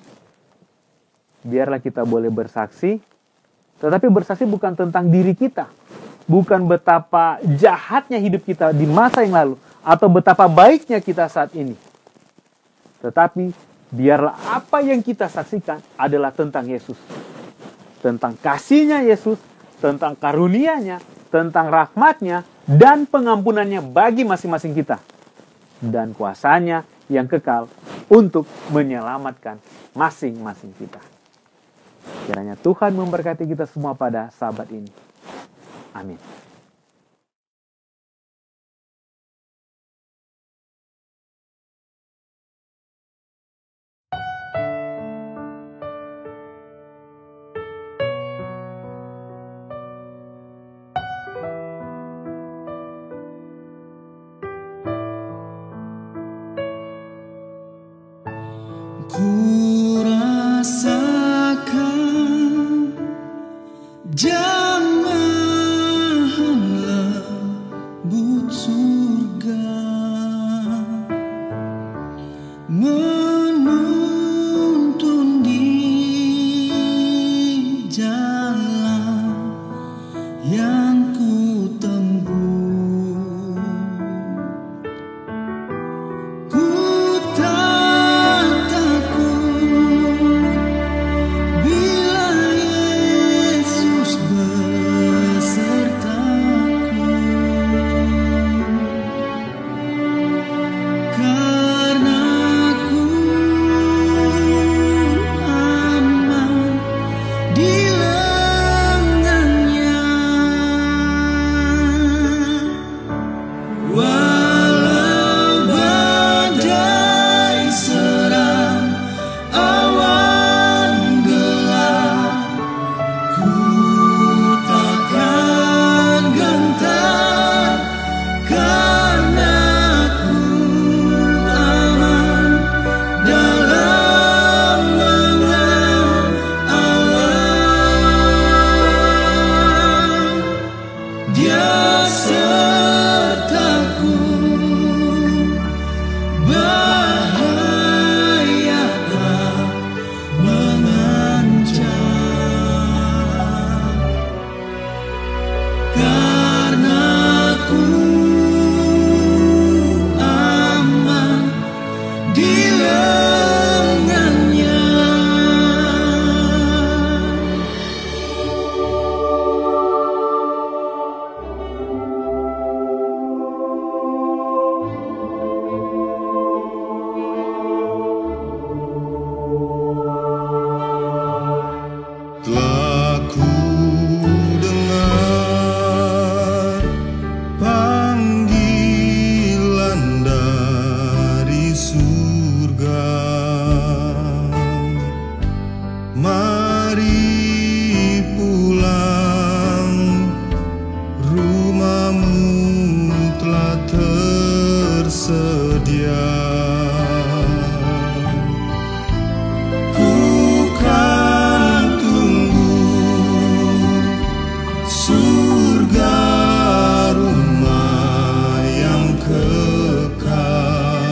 biarlah kita boleh bersaksi. Tetapi bersaksi bukan tentang diri kita. Bukan betapa jahatnya hidup kita di masa yang lalu. Atau betapa baiknya kita saat ini. Tetapi biarlah apa yang kita saksikan adalah tentang Yesus. Tentang kasihnya Yesus, tentang karunia-Nya, tentang rahmat-Nya, dan pengampunannya bagi masing-masing kita. Dan kuasanya yang kekal untuk menyelamatkan masing-masing kita. Kiranya Tuhan memberkati kita semua pada sabat ini. Amin. Ku rasakan jamahan lembut surga menuntun di jalan yang ku tempuh. Ku tak takut bila Yesus besertaku, karena ku sedia. Ku kan tunggu surga rumah yang kekal,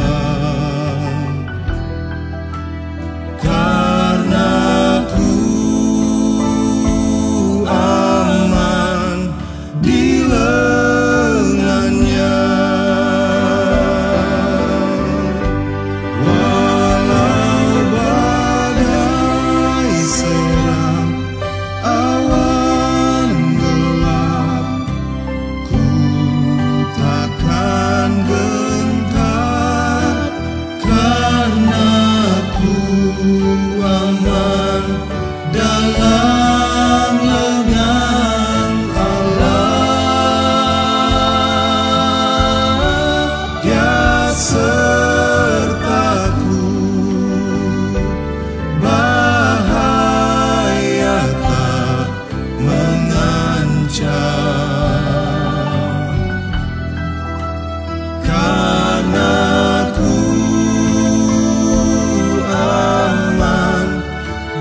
karena ku aman di lengannya. Walau badai serang awan gelap, ku takkan gentar, karena ku aman dalam lengan Allah. Dia sertaku, bahaya tak mengancam, karena ku aman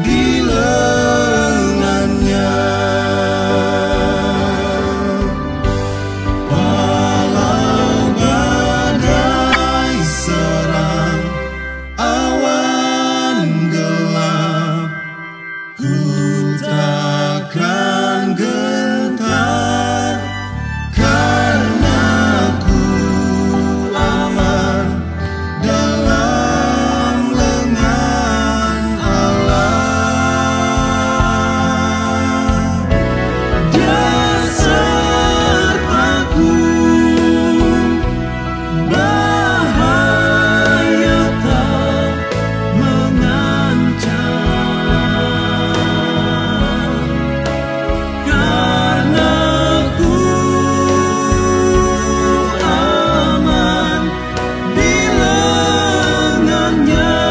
di lengannya. Walau badai serang awan gelap, ku takkan gentar, karena ku aman dalam lengan Allah. Dia sertaku, bahaya tak mengancam, karena ku aman di lengannya.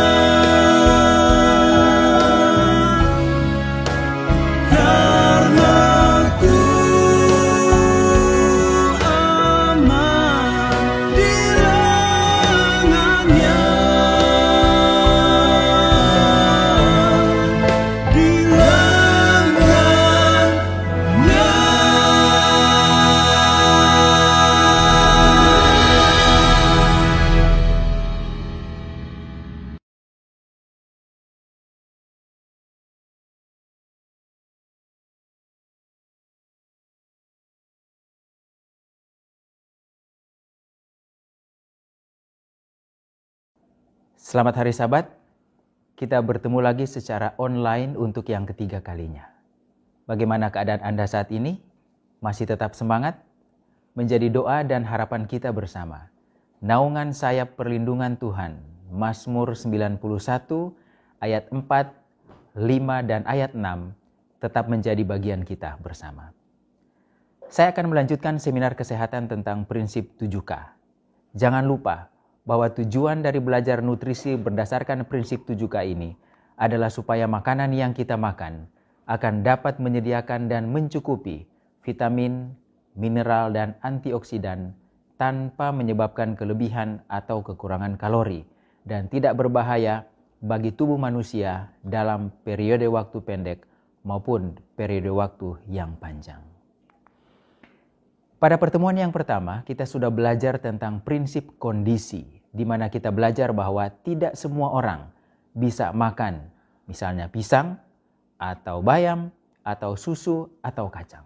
Karena ku aman di lengannya. Di Selamat Hari Sabat, kita bertemu lagi secara online untuk yang ketiga kalinya. Bagaimana keadaan Anda saat ini? Masih tetap semangat? Menjadi doa dan harapan kita bersama. Naungan sayap perlindungan Tuhan, Mazmur 91 ayat 4, 5 dan ayat 6 tetap menjadi bagian kita bersama. Saya akan melanjutkan seminar kesehatan tentang prinsip 7K. Jangan lupa bahwa tujuan dari belajar nutrisi berdasarkan prinsip 7K ini adalah supaya makanan yang kita makan akan dapat menyediakan dan mencukupi vitamin, mineral, dan antioksidan tanpa menyebabkan kelebihan atau kekurangan kalori dan tidak berbahaya bagi tubuh manusia dalam periode waktu pendek maupun periode waktu yang panjang. Pada pertemuan yang pertama, kita sudah belajar tentang prinsip kondisi, di mana kita belajar bahwa tidak semua orang bisa makan, misalnya pisang, atau bayam, atau susu, atau kacang.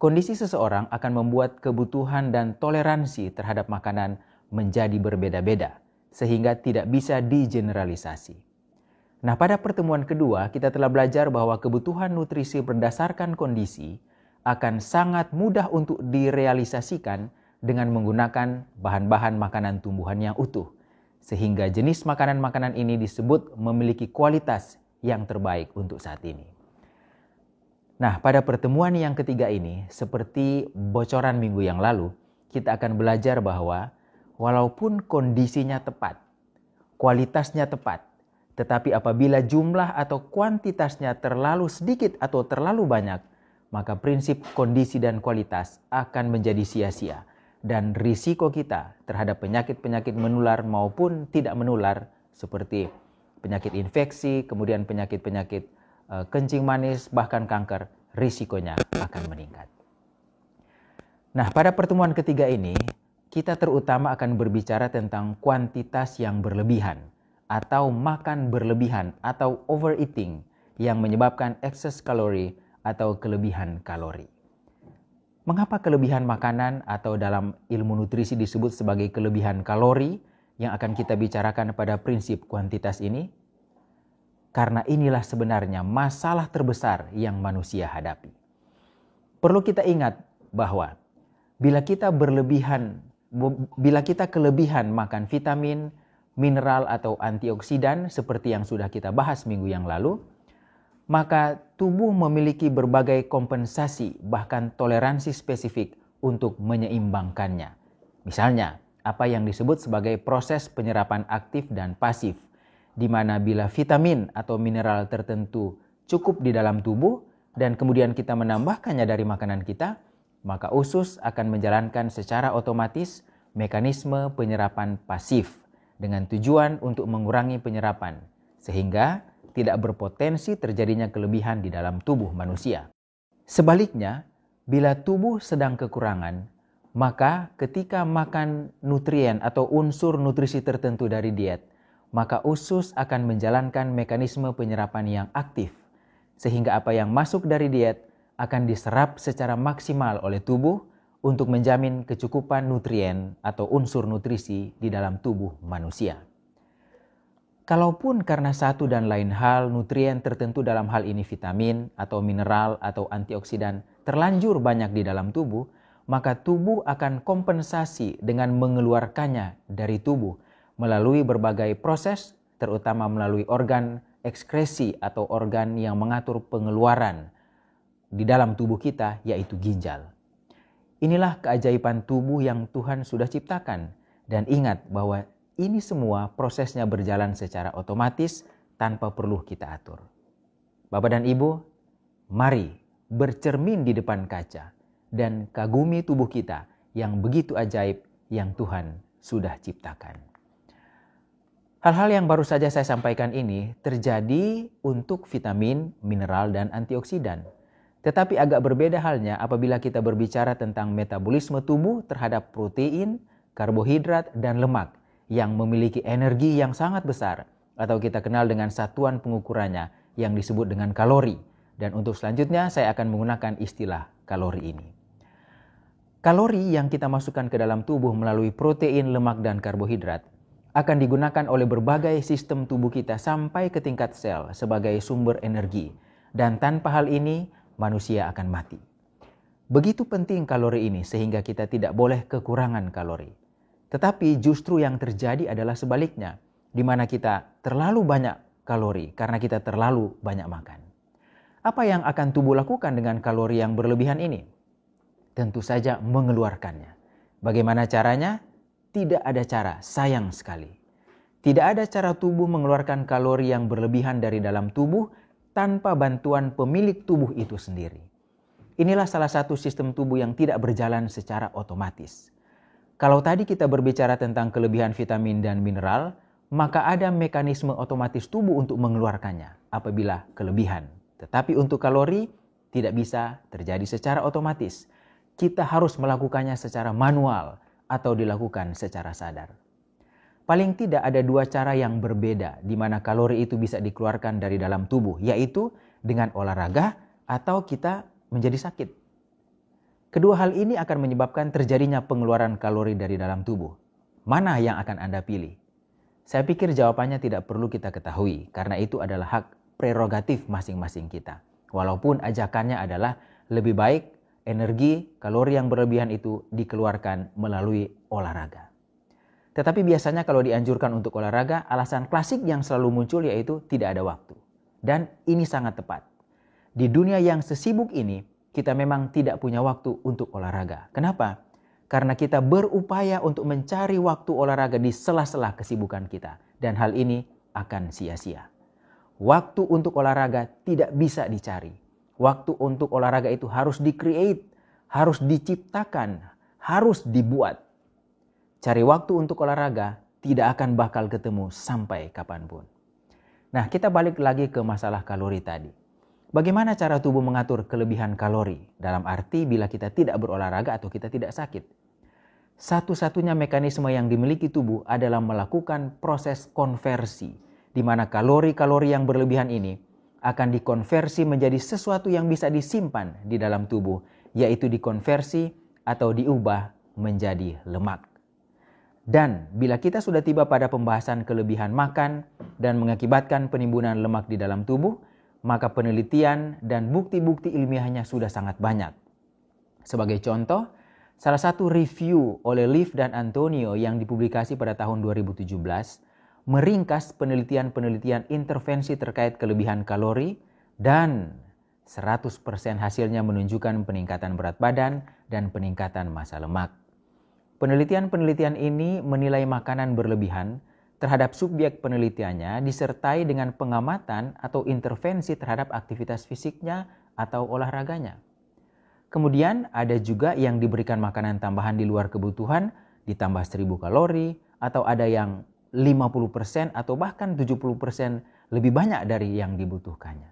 Kondisi seseorang akan membuat kebutuhan dan toleransi terhadap makanan menjadi berbeda-beda, sehingga tidak bisa digeneralisasi. Nah, pada pertemuan kedua, kita telah belajar bahwa kebutuhan nutrisi berdasarkan kondisi akan sangat mudah untuk direalisasikan dengan menggunakan bahan-bahan makanan tumbuhan yang utuh, sehingga jenis makanan-makanan ini disebut memiliki kualitas yang terbaik untuk saat ini. Nah, pada pertemuan yang ketiga ini, seperti bocoran minggu yang lalu, kita akan belajar bahwa walaupun kondisinya tepat, kualitasnya tepat, tetapi apabila jumlah atau kuantitasnya terlalu sedikit atau terlalu banyak, maka prinsip kondisi dan kualitas akan menjadi sia-sia dan risiko kita terhadap penyakit-penyakit menular maupun tidak menular seperti penyakit infeksi, kemudian penyakit-penyakit kencing manis, bahkan kanker, risikonya akan meningkat. Nah, pada pertemuan ketiga ini, kita terutama akan berbicara tentang kuantitas yang berlebihan atau makan berlebihan atau overeating yang menyebabkan excess kalori atau kelebihan kalori. Mengapa kelebihan makanan atau dalam ilmu nutrisi disebut sebagai kelebihan kalori yang akan kita bicarakan pada prinsip kuantitas ini? Karena inilah sebenarnya masalah terbesar yang manusia hadapi. Perlu kita ingat bahwa bila kita kelebihan makan vitamin, mineral atau antioksidan seperti yang sudah kita bahas minggu yang lalu, maka tubuh memiliki berbagai kompensasi bahkan toleransi spesifik untuk menyeimbangkannya. Misalnya, apa yang disebut sebagai proses penyerapan aktif dan pasif, di mana bila vitamin atau mineral tertentu cukup di dalam tubuh dan kemudian kita menambahkannya dari makanan kita, maka usus akan menjalankan secara otomatis mekanisme penyerapan pasif dengan tujuan untuk mengurangi penyerapan sehingga tidak berpotensi terjadinya kelebihan di dalam tubuh manusia. Sebaliknya, bila tubuh sedang kekurangan, maka ketika makan nutrien atau unsur nutrisi tertentu dari diet, maka usus akan menjalankan mekanisme penyerapan yang aktif, sehingga apa yang masuk dari diet akan diserap secara maksimal oleh tubuh untuk menjamin kecukupan nutrien atau unsur nutrisi di dalam tubuh manusia. Kalaupun karena satu dan lain hal nutrien tertentu dalam hal ini vitamin atau mineral atau antioksidan terlanjur banyak di dalam tubuh, maka tubuh akan kompensasi dengan mengeluarkannya dari tubuh melalui berbagai proses, terutama melalui organ ekskresi atau organ yang mengatur pengeluaran di dalam tubuh kita, yaitu ginjal. Inilah keajaiban tubuh yang Tuhan sudah ciptakan. Dan ingat bahwa ini semua prosesnya berjalan secara otomatis tanpa perlu kita atur. Bapak dan Ibu, mari bercermin di depan kaca dan kagumi tubuh kita yang begitu ajaib yang Tuhan sudah ciptakan. Hal-hal yang baru saja saya sampaikan ini terjadi untuk vitamin, mineral, dan antioksidan. Tetapi agak berbeda halnya apabila kita berbicara tentang metabolisme tubuh terhadap protein, karbohidrat, dan lemak yang memiliki energi yang sangat besar atau kita kenal dengan satuan pengukurannya yang disebut dengan kalori. Dan untuk selanjutnya saya akan menggunakan istilah kalori ini. Kalori yang kita masukkan ke dalam tubuh melalui protein, lemak, dan karbohidrat akan digunakan oleh berbagai sistem tubuh kita sampai ke tingkat sel sebagai sumber energi. Dan tanpa hal ini, manusia akan mati. Begitu penting kalori ini sehingga kita tidak boleh kekurangan kalori. Tetapi justru yang terjadi adalah sebaliknya, di mana kita terlalu banyak kalori karena kita terlalu banyak makan. Apa yang akan tubuh lakukan dengan kalori yang berlebihan ini? Tentu saja mengeluarkannya. Bagaimana caranya? Tidak ada cara, sayang sekali. Tidak ada cara tubuh mengeluarkan kalori yang berlebihan dari dalam tubuh tanpa bantuan pemilik tubuh itu sendiri. Inilah salah satu sistem tubuh yang tidak berjalan secara otomatis. Kalau tadi kita berbicara tentang kelebihan vitamin dan mineral, maka ada mekanisme otomatis tubuh untuk mengeluarkannya apabila kelebihan. Tetapi untuk kalori tidak bisa terjadi secara otomatis. Kita harus melakukannya secara manual atau dilakukan secara sadar. Paling tidak ada dua cara yang berbeda di mana kalori itu bisa dikeluarkan dari dalam tubuh, yaitu dengan olahraga atau kita menjadi sakit. Kedua hal ini akan menyebabkan terjadinya pengeluaran kalori dari dalam tubuh. Mana yang akan Anda pilih? Saya pikir jawabannya tidak perlu kita ketahui karena itu adalah hak prerogatif masing-masing kita. Walaupun ajakannya adalah lebih baik energi, kalori yang berlebihan itu dikeluarkan melalui olahraga. Tetapi biasanya kalau dianjurkan untuk olahraga, alasan klasik yang selalu muncul yaitu tidak ada waktu. Dan ini sangat tepat. Di dunia yang sesibuk ini, kita memang tidak punya waktu untuk olahraga. Kenapa? Karena kita berupaya untuk mencari waktu olahraga di sela-sela kesibukan kita. Dan hal ini akan sia-sia. Waktu untuk olahraga tidak bisa dicari. Waktu untuk olahraga itu harus di-create, harus diciptakan, harus dibuat. Cari waktu untuk olahraga tidak akan bakal ketemu sampai kapanpun. Nah, kita balik lagi ke masalah kalori tadi. Bagaimana cara tubuh mengatur kelebihan kalori? Dalam arti bila kita tidak berolahraga atau kita tidak sakit. Satu-satunya mekanisme yang dimiliki tubuh adalah melakukan proses konversi, di mana kalori-kalori yang berlebihan ini akan dikonversi menjadi sesuatu yang bisa disimpan di dalam tubuh, yaitu dikonversi atau diubah menjadi lemak. Dan bila kita sudah tiba pada pembahasan kelebihan makan dan mengakibatkan penimbunan lemak di dalam tubuh, maka penelitian dan bukti-bukti ilmiahnya sudah sangat banyak. Sebagai contoh, salah satu review oleh Leaf dan Antonio yang dipublikasi pada tahun 2017 meringkas penelitian-penelitian intervensi terkait kelebihan kalori dan 100% hasilnya menunjukkan peningkatan berat badan dan peningkatan massa lemak. Penelitian-penelitian ini menilai makanan berlebihan terhadap subjek penelitiannya disertai dengan pengamatan atau intervensi terhadap aktivitas fisiknya atau olahraganya. Kemudian ada juga yang diberikan makanan tambahan di luar kebutuhan ditambah 1000 kalori atau ada yang 50% atau bahkan 70% lebih banyak dari yang dibutuhkannya.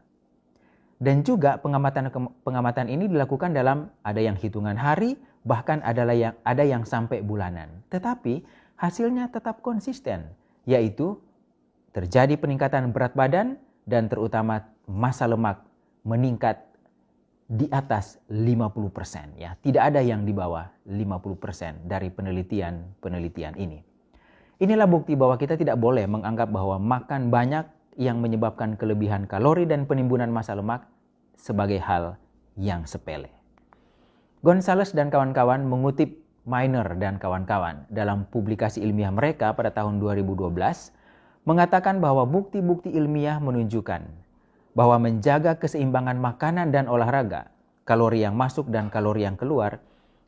Dan juga pengamatan ini dilakukan dalam ada yang hitungan hari, bahkan ada yang sampai bulanan. Tetapi hasilnya tetap konsisten, yaitu terjadi peningkatan berat badan dan terutama massa lemak meningkat di atas 50%. Ya. Tidak ada yang di bawah 50% dari penelitian ini. Inilah bukti bahwa kita tidak boleh menganggap bahwa makan banyak yang menyebabkan kelebihan kalori dan penimbunan massa lemak sebagai hal yang sepele. Gonzales dan kawan-kawan mengutip Miner dan kawan-kawan dalam publikasi ilmiah mereka pada tahun 2012 mengatakan bahwa bukti-bukti ilmiah menunjukkan bahwa menjaga keseimbangan makanan dan olahraga, kalori yang masuk dan kalori yang keluar,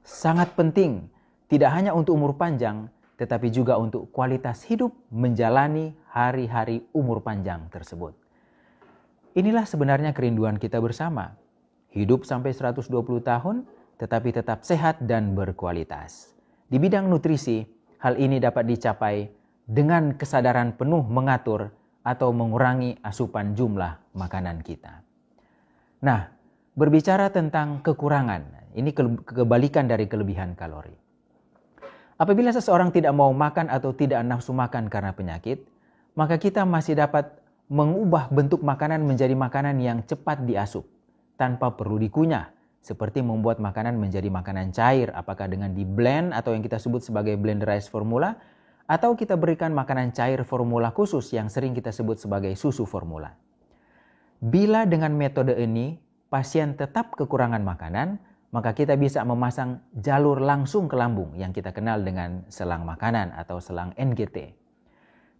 sangat penting tidak hanya untuk umur panjang, tetapi juga untuk kualitas hidup menjalani hari-hari umur panjang tersebut. Inilah sebenarnya kerinduan kita bersama. Hidup sampai 120 tahun, tetapi tetap sehat dan berkualitas. Di bidang nutrisi, hal ini dapat dicapai dengan kesadaran penuh mengatur atau mengurangi asupan jumlah makanan kita. Nah, berbicara tentang kekurangan, ini kebalikan dari kelebihan kalori. Apabila seseorang tidak mau makan atau tidak nafsu makan karena penyakit, maka kita masih dapat mengubah bentuk makanan menjadi makanan yang cepat diasup tanpa perlu dikunyah, seperti membuat makanan menjadi makanan cair, apakah dengan di blend atau yang kita sebut sebagai blend rice formula, atau kita berikan makanan cair formula khusus yang sering kita sebut sebagai susu formula. Bila dengan metode ini pasien tetap kekurangan makanan, maka kita bisa memasang jalur langsung ke lambung yang kita kenal dengan selang makanan atau selang NGT.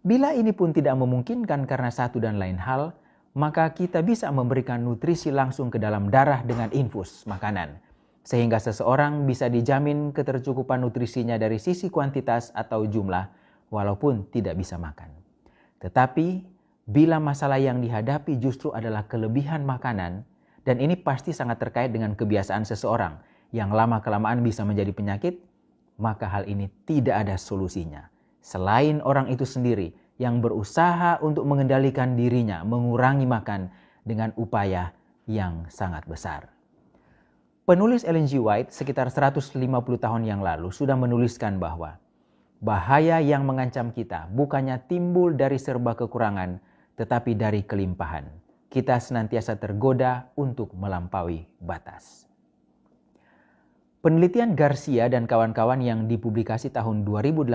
Bila ini pun tidak memungkinkan karena satu dan lain hal, maka kita bisa memberikan nutrisi langsung ke dalam darah dengan infus makanan, sehingga seseorang bisa dijamin ketercukupan nutrisinya dari sisi kuantitas atau jumlah, walaupun tidak bisa makan. Tetapi, bila masalah yang dihadapi justru adalah kelebihan makanan, dan ini pasti sangat terkait dengan kebiasaan seseorang yang lama-kelamaan bisa menjadi penyakit, maka hal ini tidak ada solusinya. Selain orang itu sendiri yang berusaha untuk mengendalikan dirinya, mengurangi makan dengan upaya yang sangat besar. Penulis Ellen G. White sekitar 150 tahun yang lalu sudah menuliskan bahwa bahaya yang mengancam kita bukannya timbul dari serba kekurangan, tetapi dari kelimpahan. Kita senantiasa tergoda untuk melampaui batas. Penelitian Garcia dan kawan-kawan yang dipublikasi tahun 2018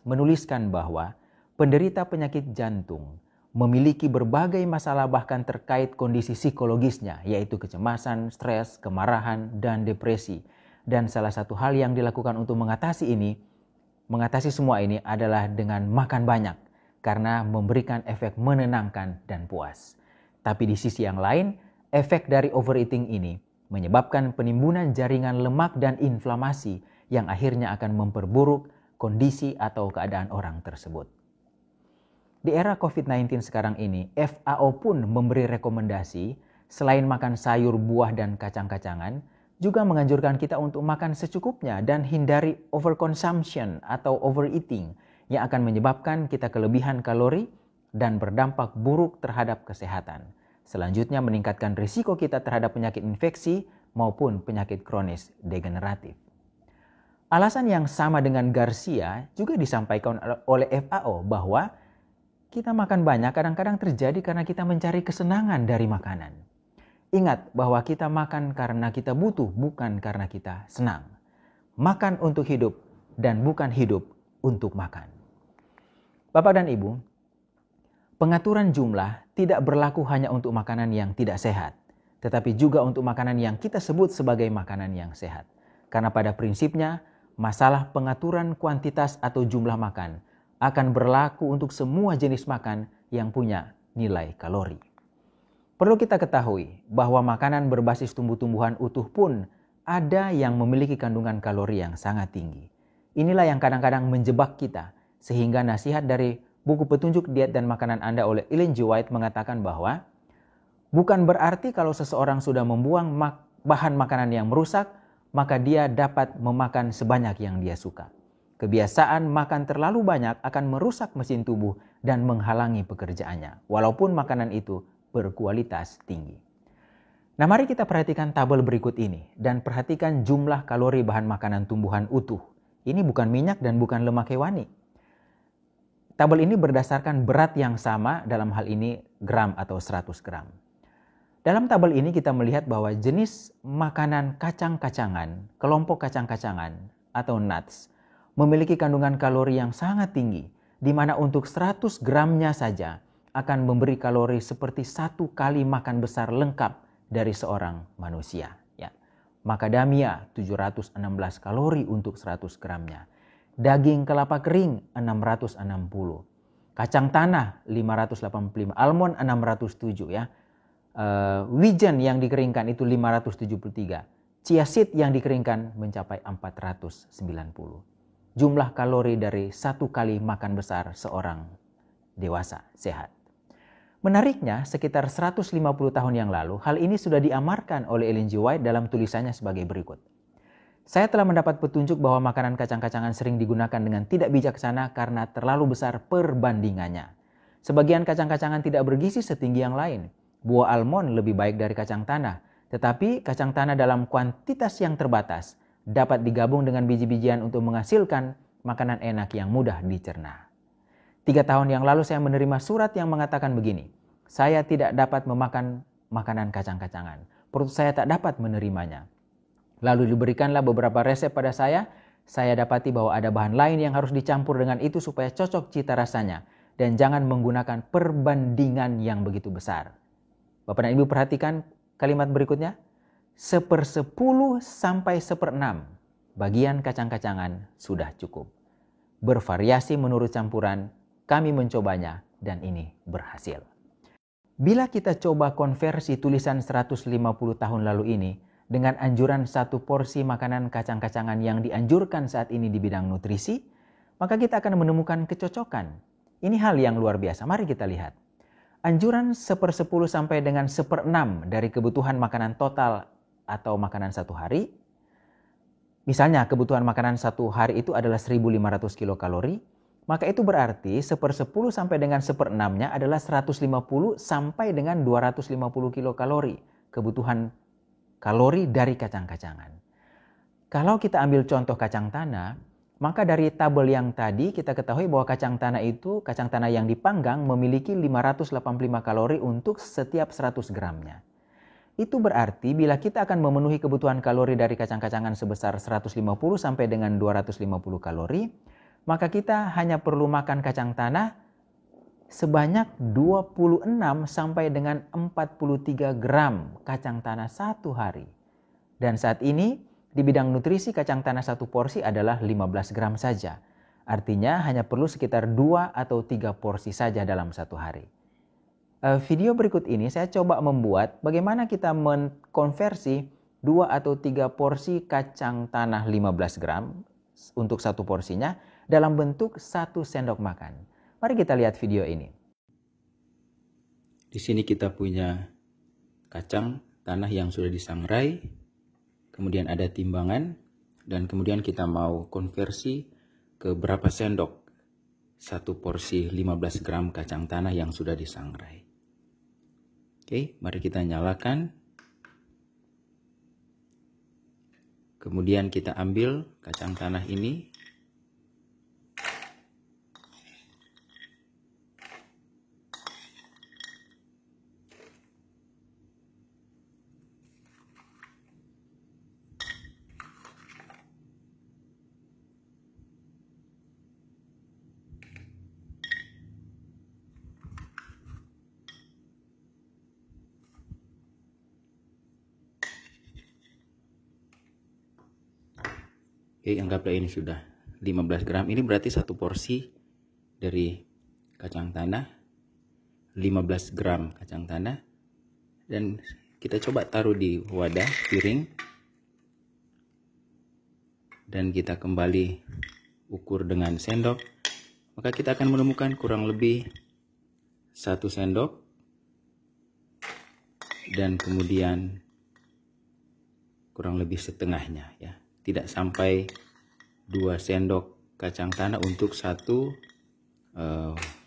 menuliskan bahwa penderita penyakit jantung memiliki berbagai masalah bahkan terkait kondisi psikologisnya, yaitu kecemasan, stres, kemarahan, dan depresi. Dan salah satu hal yang dilakukan untuk mengatasi semua ini adalah dengan makan banyak, karena memberikan efek menenangkan dan puas. Tapi di sisi yang lain, efek dari overeating ini menyebabkan penimbunan jaringan lemak dan inflamasi yang akhirnya akan memperburuk kondisi atau keadaan orang tersebut. Di era COVID-19 sekarang ini, FAO pun memberi rekomendasi selain makan sayur, buah, dan kacang-kacangan, juga menganjurkan kita untuk makan secukupnya dan hindari overconsumption atau overeating yang akan menyebabkan kita kelebihan kalori dan berdampak buruk terhadap kesehatan. Selanjutnya meningkatkan risiko kita terhadap penyakit infeksi maupun penyakit kronis degeneratif. Alasan yang sama dengan Garcia juga disampaikan oleh FAO bahwa kita makan banyak kadang-kadang terjadi karena kita mencari kesenangan dari makanan. Ingat bahwa kita makan karena kita butuh, bukan karena kita senang. Makan untuk hidup dan bukan hidup untuk makan. Bapak dan Ibu, pengaturan jumlah tidak berlaku hanya untuk makanan yang tidak sehat, tetapi juga untuk makanan yang kita sebut sebagai makanan yang sehat. Karena pada prinsipnya, masalah pengaturan kuantitas atau jumlah makan akan berlaku untuk semua jenis makan yang punya nilai kalori. Perlu kita ketahui bahwa makanan berbasis tumbuh-tumbuhan utuh pun ada yang memiliki kandungan kalori yang sangat tinggi. Inilah yang kadang-kadang menjebak kita, sehingga nasihat dari buku petunjuk diet dan makanan Anda oleh Ellen G. White mengatakan bahwa bukan berarti kalau seseorang sudah membuang bahan makanan yang merusak, maka dia dapat memakan sebanyak yang dia suka. Kebiasaan makan terlalu banyak akan merusak mesin tubuh dan menghalangi pekerjaannya, walaupun makanan itu berkualitas tinggi. Nah, mari kita perhatikan tabel berikut ini dan perhatikan jumlah kalori bahan makanan tumbuhan utuh. Ini bukan minyak dan bukan lemak hewani. Tabel ini berdasarkan berat yang sama, dalam hal ini gram atau 100 gram. Dalam tabel ini kita melihat bahwa jenis makanan kacang-kacangan, kelompok kacang-kacangan atau nuts, memiliki kandungan kalori yang sangat tinggi, di mana untuk 100 gramnya saja akan memberi kalori seperti 1 kali makan besar lengkap dari seorang manusia. Ya. Macadamia 716 kalori untuk 100 gramnya. Daging kelapa kering 660. Kacang tanah 585. Almond 607 ya. Wijen yang dikeringkan itu 573. Chia seed yang dikeringkan mencapai 490. Jumlah kalori dari 1 kali makan besar seorang dewasa sehat. Menariknya, sekitar 150 tahun yang lalu, hal ini sudah diamarkan oleh Ellen G. White dalam tulisannya sebagai berikut. Saya telah mendapat petunjuk bahwa makanan kacang-kacangan sering digunakan dengan tidak bijaksana karena terlalu besar perbandingannya. Sebagian kacang-kacangan tidak bergizi setinggi yang lain. Buah almond lebih baik dari kacang tanah, tetapi kacang tanah dalam kuantitas yang terbatas dapat digabung dengan biji-bijian untuk menghasilkan makanan enak yang mudah dicerna. 3 tahun yang lalu saya menerima surat yang mengatakan begini, saya tidak dapat memakan makanan kacang-kacangan, perut saya tak dapat menerimanya. Lalu diberikanlah beberapa resep pada saya dapati bahwa ada bahan lain yang harus dicampur dengan itu supaya cocok cita rasanya, dan jangan menggunakan perbandingan yang begitu besar. Bapak dan Ibu perhatikan kalimat berikutnya, 1/10 sampai 1/6 bagian kacang-kacangan sudah cukup. Bervariasi menurut campuran, kami mencobanya dan ini berhasil. Bila kita coba konversi tulisan 150 tahun lalu ini dengan anjuran 1 porsi makanan kacang-kacangan yang dianjurkan saat ini di bidang nutrisi, maka kita akan menemukan kecocokan. Ini hal yang luar biasa. Mari kita lihat. Anjuran 1/10 sampai dengan 1/6 dari kebutuhan makanan total atau makanan 1 hari. Misalnya kebutuhan makanan 1 hari itu adalah 1.500 kilokalori. Maka itu berarti 1/10 sampai dengan 1/6-nya adalah 150 sampai dengan 250 kilokalori kebutuhan kalori dari kacang-kacangan. Kalau kita ambil contoh kacang tanah, maka dari tabel yang tadi kita ketahui bahwa kacang tanah yang dipanggang memiliki 585 kalori untuk setiap 100 gramnya. Itu berarti bila kita akan memenuhi kebutuhan kalori dari kacang-kacangan sebesar 150 sampai dengan 250 kalori, maka kita hanya perlu makan kacang tanah sebanyak 26 sampai dengan 43 gram kacang tanah 1 hari. Dan saat ini di bidang nutrisi kacang tanah 1 porsi adalah 15 gram saja. Artinya hanya perlu sekitar 2 atau 3 porsi saja dalam 1 hari. Video berikut ini saya coba membuat bagaimana kita mengkonversi 2 atau 3 porsi kacang tanah 15 gram untuk 1 porsinya dalam bentuk 1 sendok makan. Mari kita lihat video ini. Di sini kita punya kacang tanah yang sudah disangrai, kemudian ada timbangan, dan kemudian kita mau konversi ke berapa sendok satu porsi 15 gram kacang tanah yang sudah disangrai. Oke, mari kita nyalakan. Kemudian kita ambil kacang tanah ini. Oke, anggaplah ini sudah 15 gram. Ini berarti satu porsi dari kacang tanah, 15 gram kacang tanah. Dan kita coba taruh di wadah piring. Dan kita kembali ukur dengan sendok. Maka kita akan menemukan kurang lebih 1 sendok. Dan kemudian kurang lebih setengahnya, ya. Tidak sampai 2 sendok kacang tanah untuk satu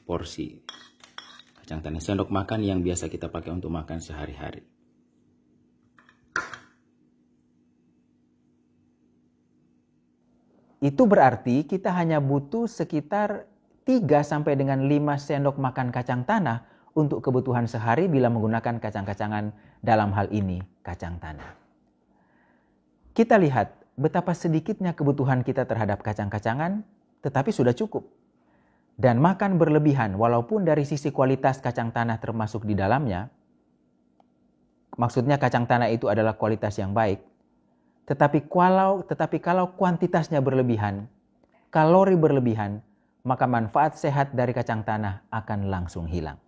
porsi kacang tanah. Sendok makan yang biasa kita pakai untuk makan sehari-hari. Itu berarti kita hanya butuh sekitar 3 sampai dengan 5 sendok makan kacang tanah untuk kebutuhan sehari bila menggunakan kacang-kacangan, dalam hal ini kacang tanah. Kita lihat betapa sedikitnya kebutuhan kita terhadap kacang-kacangan, tetapi sudah cukup. Dan makan berlebihan, walaupun dari sisi kualitas kacang tanah termasuk di dalamnya, maksudnya kacang tanah itu adalah kualitas yang baik, tetapi kalau kuantitasnya berlebihan, kalori berlebihan, maka manfaat sehat dari kacang tanah akan langsung hilang.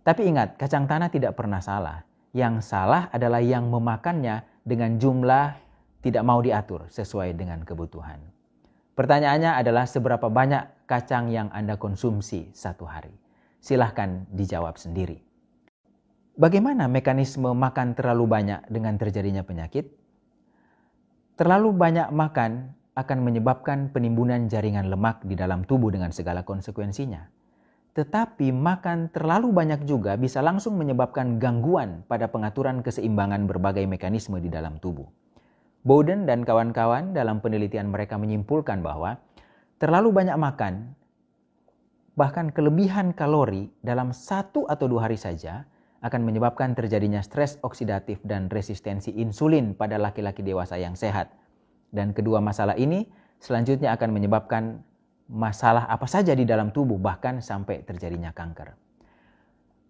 Tapi ingat, kacang tanah tidak pernah salah. Yang salah adalah yang memakannya dengan jumlah tidak mau diatur sesuai dengan kebutuhan. Pertanyaannya adalah seberapa banyak kacang yang Anda konsumsi satu hari? Silahkan dijawab sendiri. Bagaimana mekanisme makan terlalu banyak dengan terjadinya penyakit? Terlalu banyak makan akan menyebabkan penimbunan jaringan lemak di dalam tubuh dengan segala konsekuensinya. Tetapi makan terlalu banyak juga bisa langsung menyebabkan gangguan pada pengaturan keseimbangan berbagai mekanisme di dalam tubuh. Bowden dan kawan-kawan dalam penelitian mereka menyimpulkan bahwa terlalu banyak makan, bahkan kelebihan kalori dalam 1 atau 2 hari saja akan menyebabkan terjadinya stres oksidatif dan resistensi insulin pada laki-laki dewasa yang sehat. Dan kedua masalah ini selanjutnya akan menyebabkan masalah apa saja di dalam tubuh, bahkan sampai terjadinya kanker.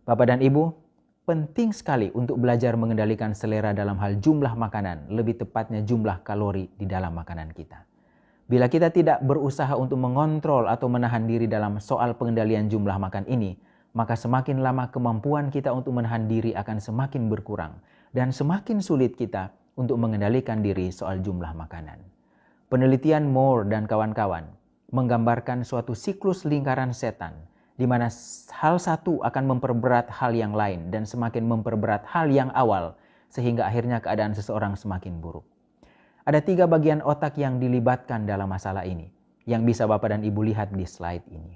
Bapak dan Ibu, penting sekali untuk belajar mengendalikan selera dalam hal jumlah makanan, lebih tepatnya jumlah kalori di dalam makanan kita. Bila kita tidak berusaha untuk mengontrol atau menahan diri dalam soal pengendalian jumlah makan ini, maka semakin lama kemampuan kita untuk menahan diri akan semakin berkurang dan semakin sulit kita untuk mengendalikan diri soal jumlah makanan. Penelitian Moore dan kawan-kawan menggambarkan suatu siklus lingkaran setan, di mana hal satu akan memperberat hal yang lain dan semakin memperberat hal yang awal, sehingga akhirnya keadaan seseorang semakin buruk. Ada 3 bagian otak yang dilibatkan dalam masalah ini, yang bisa Bapak dan Ibu lihat di slide ini.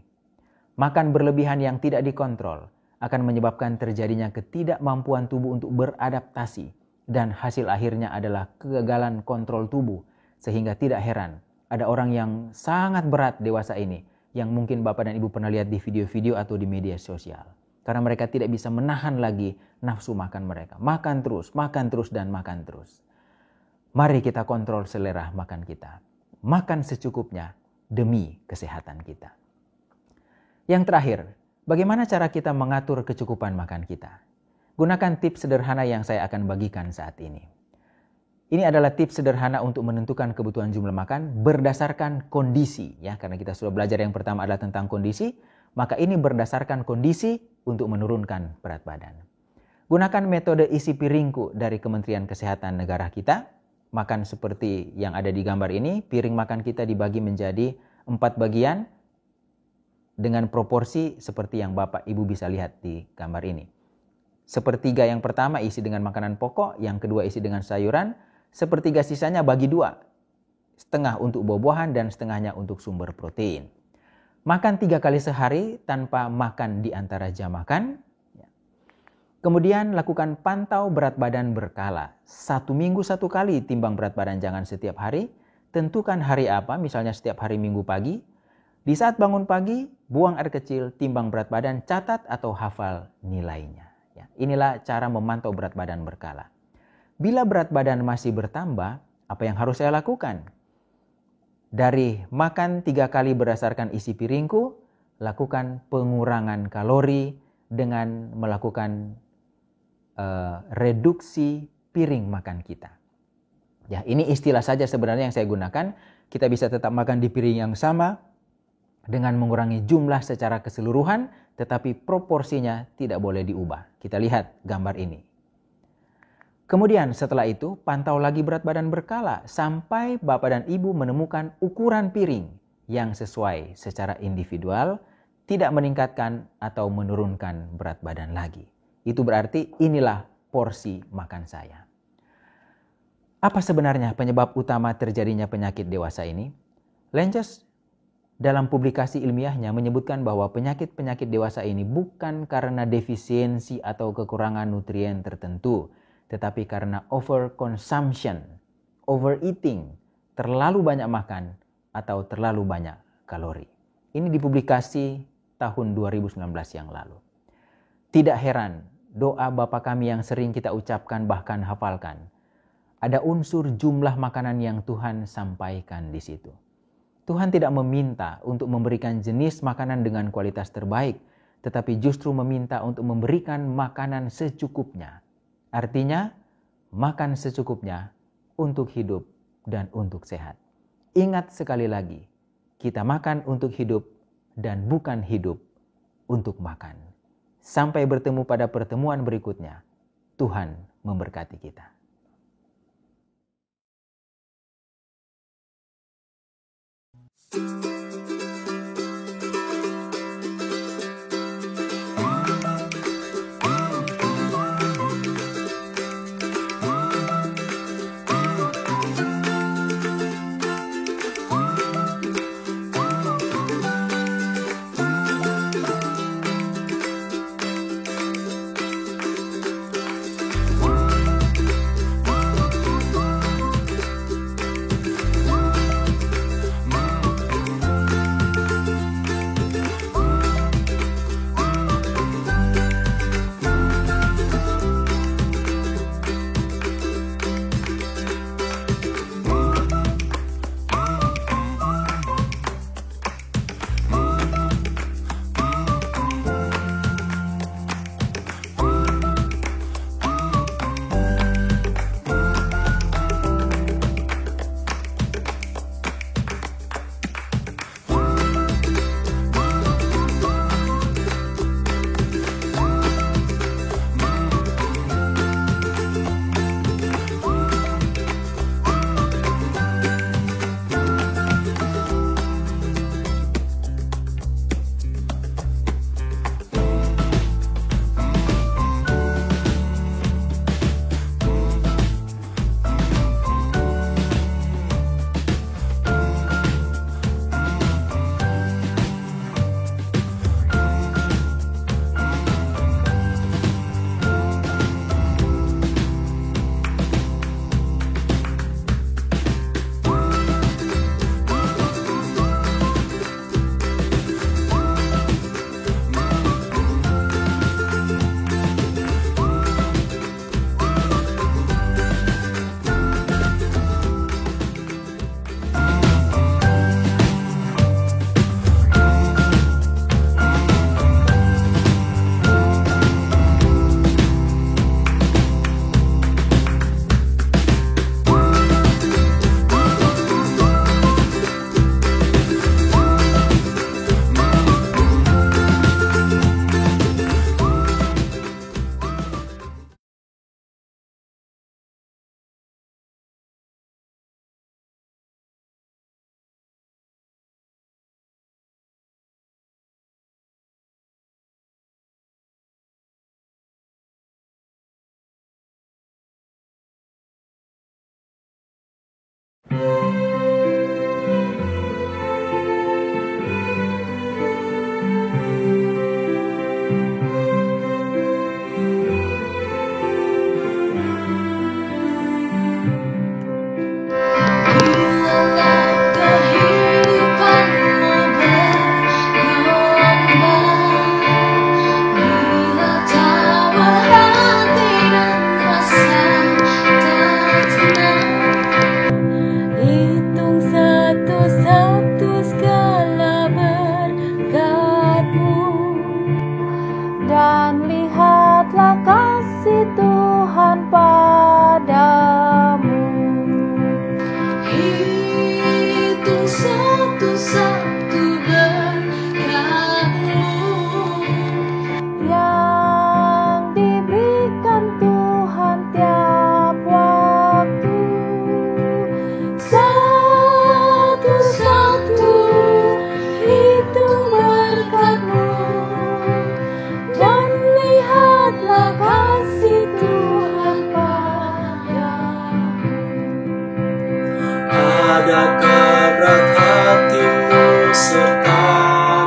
Makan berlebihan yang tidak dikontrol akan menyebabkan terjadinya ketidakmampuan tubuh untuk beradaptasi, dan hasil akhirnya adalah kegagalan kontrol tubuh, sehingga tidak heran ada orang yang sangat berat dewasa ini, yang mungkin Bapak dan Ibu pernah lihat di video-video atau di media sosial. Karena mereka tidak bisa menahan lagi nafsu makan mereka. Makan terus, dan makan terus. Mari kita kontrol selera makan kita. Makan secukupnya demi kesehatan kita. Yang terakhir, bagaimana cara kita mengatur kecukupan makan kita? Gunakan tips sederhana yang saya akan bagikan saat ini. Ini adalah tips sederhana untuk menentukan kebutuhan jumlah makan berdasarkan kondisi, ya, karena kita sudah belajar yang pertama adalah tentang kondisi, maka ini berdasarkan kondisi untuk menurunkan berat badan. Gunakan metode isi piringku dari Kementerian Kesehatan negara kita. Makan seperti yang ada di gambar ini, piring makan kita dibagi menjadi 4 bagian dengan proporsi seperti yang Bapak Ibu bisa lihat di gambar ini. Sepertiga yang pertama isi dengan makanan pokok, yang kedua isi dengan sayuran, sepertiga sisanya bagi 2. Setengah untuk buah-buahan dan setengahnya untuk sumber protein. Makan 3 kali sehari tanpa makan di antara jam makan. Kemudian lakukan pantau berat badan berkala. 1 minggu 1 kali timbang berat badan, jangan setiap hari. Tentukan hari apa, misalnya setiap hari Minggu pagi. Di saat bangun pagi, buang air kecil, timbang berat badan, catat atau hafal nilainya. Ya, inilah cara memantau berat badan berkala. Bila berat badan masih bertambah, apa yang harus saya lakukan? Dari makan 3 kali berdasarkan isi piringku, lakukan pengurangan kalori dengan melakukan reduksi piring makan kita. Ya, ini istilah saja sebenarnya yang saya gunakan. Kita bisa tetap makan di piring yang sama dengan mengurangi jumlah secara keseluruhan, tetapi proporsinya tidak boleh diubah. Kita lihat gambar ini. Kemudian setelah itu, pantau lagi berat badan berkala sampai Bapak dan Ibu menemukan ukuran piring yang sesuai secara individual, tidak meningkatkan atau menurunkan berat badan lagi. Itu berarti inilah porsi makan saya. Apa sebenarnya penyebab utama terjadinya penyakit dewasa ini? Langes dalam publikasi ilmiahnya menyebutkan bahwa penyakit-penyakit dewasa ini bukan karena defisiensi atau kekurangan nutrien tertentu, tetapi karena overconsumption, overeating, terlalu banyak makan atau terlalu banyak kalori. Ini dipublikasi tahun 2019 yang lalu. Tidak heran, doa Bapa Kami yang sering kita ucapkan bahkan hafalkan, ada unsur jumlah makanan yang Tuhan sampaikan di situ. Tuhan tidak meminta untuk memberikan jenis makanan dengan kualitas terbaik, tetapi justru meminta untuk memberikan makanan secukupnya. Artinya, makan secukupnya untuk hidup dan untuk sehat. Ingat sekali lagi, kita makan untuk hidup dan bukan hidup untuk makan. Sampai bertemu pada pertemuan berikutnya. Tuhan memberkati kita. Adakah berat hatimu serta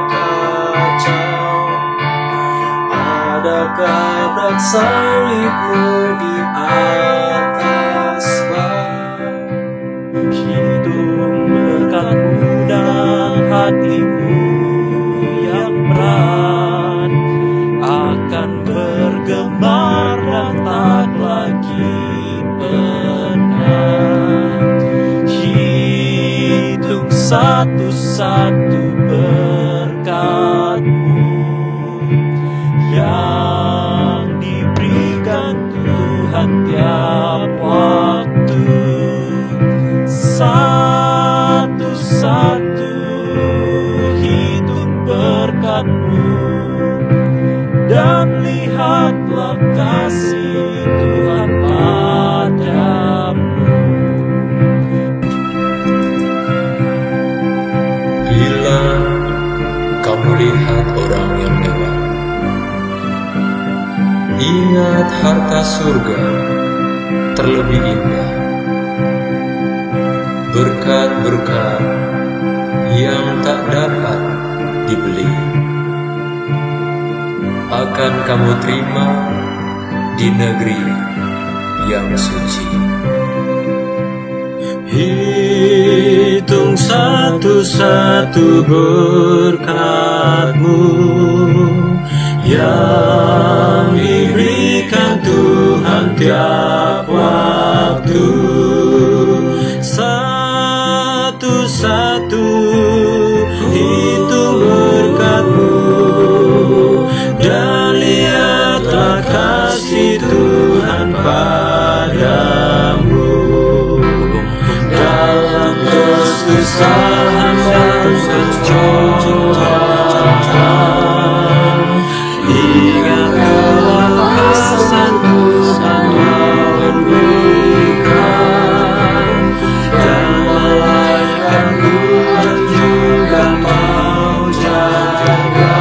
kacau? Adakah berat salibmu di atas bau? Hitung berkatmu dan hatimu yang berat akan bergemar dan tak lagi penat. Hitung satu-satu berkatmu yang diberikan Tuhan tiap waktu. Satu-satu hitung berkatmu dan lihatlah kasih Tuhan padamu. Bila kamu lihat orang yang mewah, ingat harta surga terlebih indah. Berkat-berkat yang tak dapat dibeli akan kamu terima di negeri yang suci. Hitung satu-satu berkatmu yang diberikan Tuhan tiap waktu. Satu-satu hitung berkatmu dan lihatlah kasih Tuhan padamu. Dalam kesusahan dan kencobaan, ingat kuasa Tuhan memberikan, dan malaikat Tuhan juga mau jaga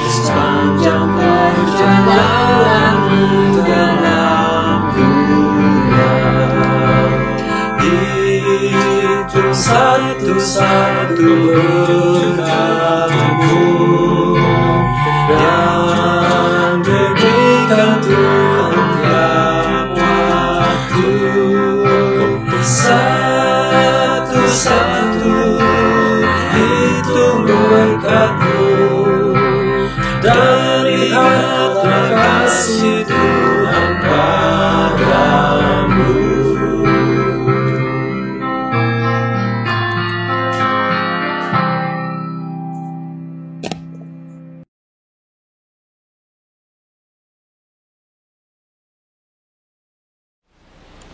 sepanjang perjalananmu dalam dunia. Itu satu-satu berkatmu yang diberikan Tuhan tiap waktu. Satu-satu hitung berkatmu dan lihatlah kasih Tuhan padamu.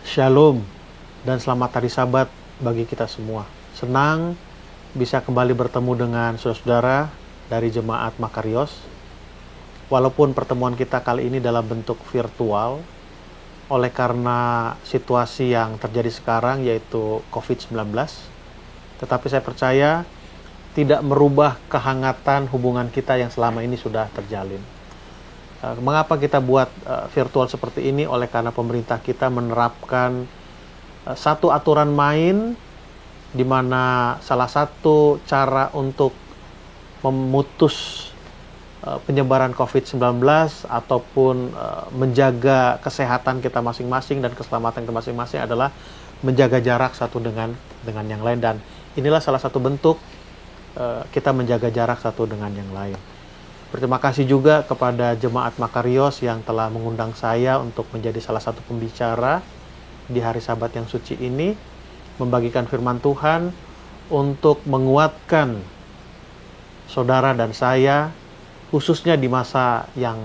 Shalom dan selamat hari Sabat bagi kita semua. Senang bisa kembali bertemu dengan saudara-saudara dari Jemaat Makarios. Walaupun pertemuan kita kali ini dalam bentuk virtual, oleh karena situasi yang terjadi sekarang yaitu COVID-19, tetapi saya percaya tidak merubah kehangatan hubungan kita yang selama ini sudah terjalin. Mengapa kita buat virtual seperti ini? Oleh karena pemerintah kita menerapkan satu aturan main, di mana salah satu cara untuk memutus penyebaran COVID-19 ataupun menjaga kesehatan kita masing-masing dan keselamatan kita masing-masing adalah menjaga jarak satu dengan yang lain. Dan inilah salah satu bentuk kita menjaga jarak satu dengan yang lain. Berterima kasih juga kepada Jemaat Makarios yang telah mengundang saya untuk menjadi salah satu pembicara di hari Sabat yang suci ini, membagikan firman Tuhan untuk menguatkan saudara dan saya, khususnya di masa yang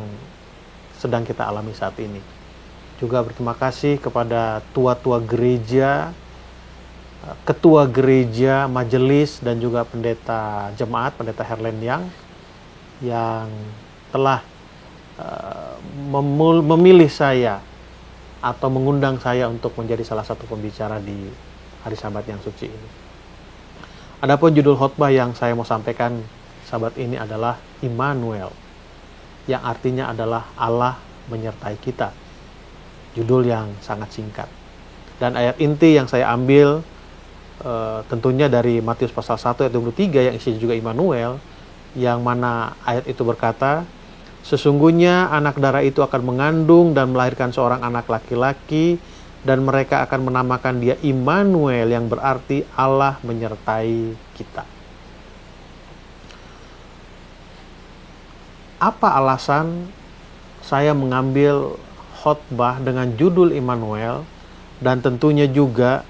sedang kita alami saat ini. Juga berterima kasih kepada tua-tua gereja, ketua gereja, majelis, dan juga pendeta jemaat, pendeta Herlen yang telah memilih saya atau mengundang saya untuk menjadi salah satu pembicara di hari Sabat yang suci ini. Adapun judul khotbah yang saya mau sampaikan Sabat ini adalah Immanuel, yang artinya adalah Allah menyertai kita. Judul yang sangat singkat. Dan ayat inti yang saya ambil tentunya dari Matius pasal 1 ayat 23 yang isinya juga Immanuel, yang mana ayat itu berkata, sesungguhnya anak darah itu akan mengandung dan melahirkan seorang anak laki-laki, dan mereka akan menamakan dia Immanuel, yang berarti Allah menyertai kita. Apa alasan saya mengambil khotbah dengan judul Immanuel, dan tentunya juga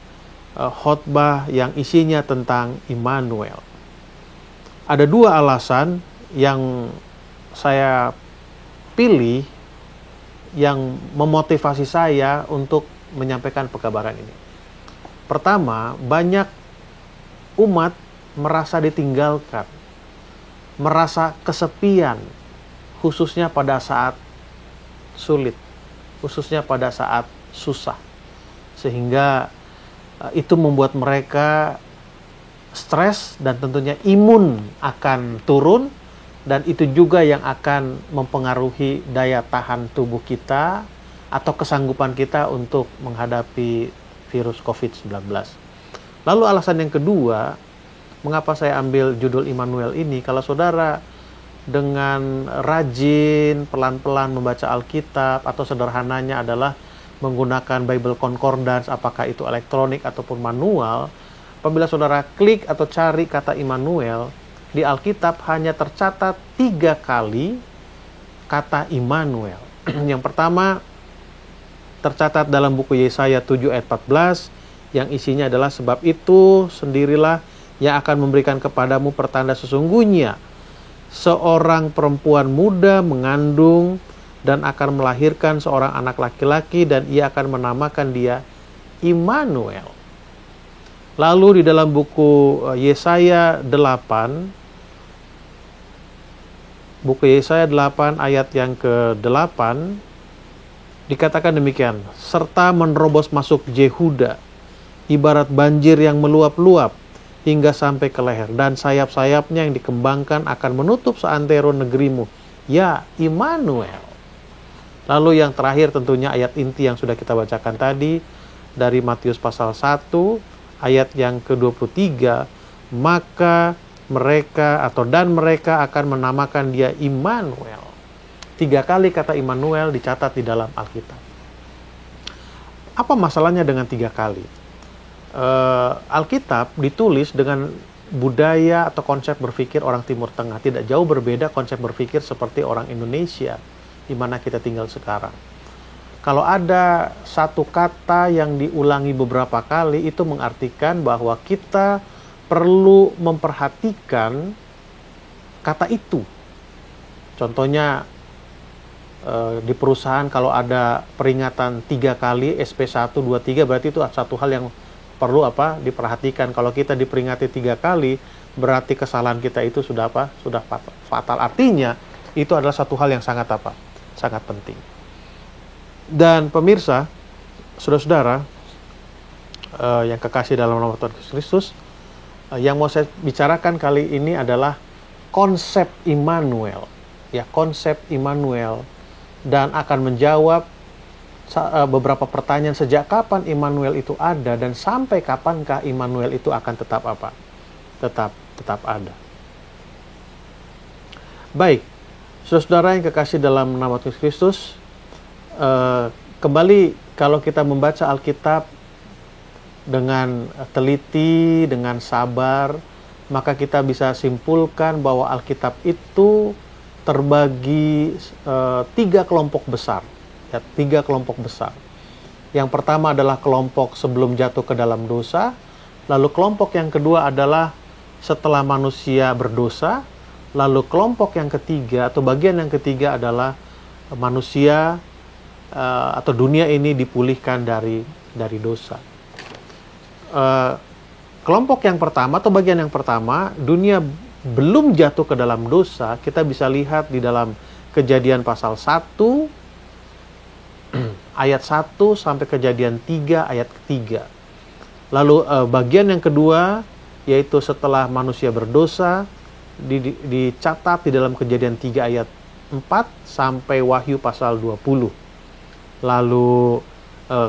khotbah yang isinya tentang Immanuel? Ada dua alasan yang saya pilih yang memotivasi saya untuk menyampaikan pekabaran ini. Pertama, banyak umat merasa ditinggalkan, merasa kesepian, khususnya pada saat sulit, khususnya pada saat susah. Sehingga itu membuat mereka stres dan tentunya imun akan turun, dan itu juga yang akan mempengaruhi daya tahan tubuh kita atau kesanggupan kita untuk menghadapi virus COVID-19. Lalu alasan yang kedua, mengapa saya ambil judul Immanuel ini? Kalau saudara dengan rajin, pelan-pelan membaca Alkitab, atau sederhananya adalah menggunakan Bible Concordance, apakah itu elektronik ataupun manual, apabila saudara klik atau cari kata Immanuel, di Alkitab hanya tercatat 3 kali kata Immanuel. Yang pertama tercatat dalam buku Yesaya 7 ayat 14, yang isinya adalah, sebab itu sendirilah yang akan memberikan kepadamu pertanda sesungguhnya, seorang perempuan muda mengandung dan akan melahirkan seorang anak laki-laki, dan ia akan menamakan dia Immanuel. Lalu di dalam buku Yesaya 8, buku Yesaya 8 ayat yang ke-8, dikatakan demikian, serta menerobos masuk Yehuda, ibarat banjir yang meluap-luap hingga sampai ke leher, dan sayap-sayapnya yang dikembangkan akan menutup seantero negerimu, ya Immanuel. Lalu yang terakhir tentunya ayat inti yang sudah kita bacakan tadi, dari Matius pasal 1 ayat yang ke-23, maka mereka mereka akan menamakan dia Immanuel. 3 kali kata Immanuel dicatat di dalam Alkitab. Apa masalahnya dengan 3 kali? Alkitab ditulis dengan budaya atau konsep berpikir orang Timur Tengah. Tidak jauh berbeda konsep berpikir seperti orang Indonesia, di mana kita tinggal sekarang. Kalau ada satu kata yang diulangi beberapa kali, itu mengartikan bahwa kita perlu memperhatikan kata itu. Contohnya, di perusahaan kalau ada peringatan 3 kali, SP1, 2, 3, berarti itu satu hal yang perlu diperhatikan. Kalau kita diperingati 3 kali, berarti kesalahan kita itu sudah fatal. Artinya, itu adalah satu hal yang sangat penting. Dan pemirsa, saudara-saudara yang kekasih dalam nama Tuhan Yesus Kristus, yang mau saya bicarakan kali ini adalah konsep Immanuel, konsep Immanuel, dan akan menjawab beberapa pertanyaan, sejak kapan Immanuel itu ada, dan sampai kapankah Immanuel itu akan tetap ada. Baik, saudara yang kekasih dalam nama Tuhan Kristus, kembali kalau kita membaca Alkitab dengan teliti, dengan sabar, maka kita bisa simpulkan bahwa Alkitab itu terbagi 3 kelompok besar. 3 kelompok besar. Yang pertama adalah kelompok sebelum jatuh ke dalam dosa. Lalu kelompok yang kedua adalah setelah manusia berdosa. Lalu kelompok yang ketiga atau bagian yang ketiga adalah manusia atau dunia ini dipulihkan dari dosa. Kelompok yang pertama atau bagian yang pertama, dunia belum jatuh ke dalam dosa, kita bisa lihat di dalam Kejadian pasal 1 ayat 1 sampai Kejadian 3 ayat ketiga. Lalu bagian yang kedua, yaitu setelah manusia berdosa, dicatat di dalam Kejadian 3 ayat 4 sampai Wahyu pasal 20. Lalu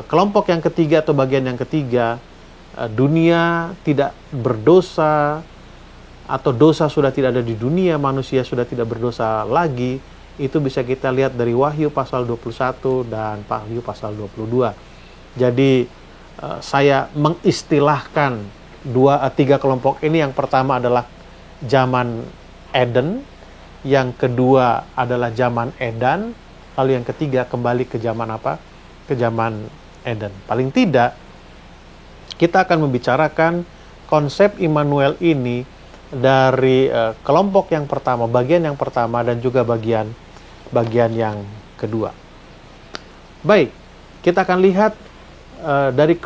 kelompok yang ketiga atau bagian yang ketiga dunia tidak berdosa, atau dosa sudah tidak ada di dunia, manusia sudah tidak berdosa lagi, itu bisa kita lihat dari Wahyu pasal 21 dan Wahyu pasal 22. Jadi saya mengistilahkan tiga kelompok ini. Yang pertama adalah zaman Eden, yang kedua adalah zaman Edan, lalu yang ketiga kembali ke zaman apa? Ke zaman Eden. Paling tidak kita akan membicarakan konsep Immanuel ini dari kelompok yang pertama, bagian yang pertama, dan juga bagian yang kedua. Baik, kita akan lihat dari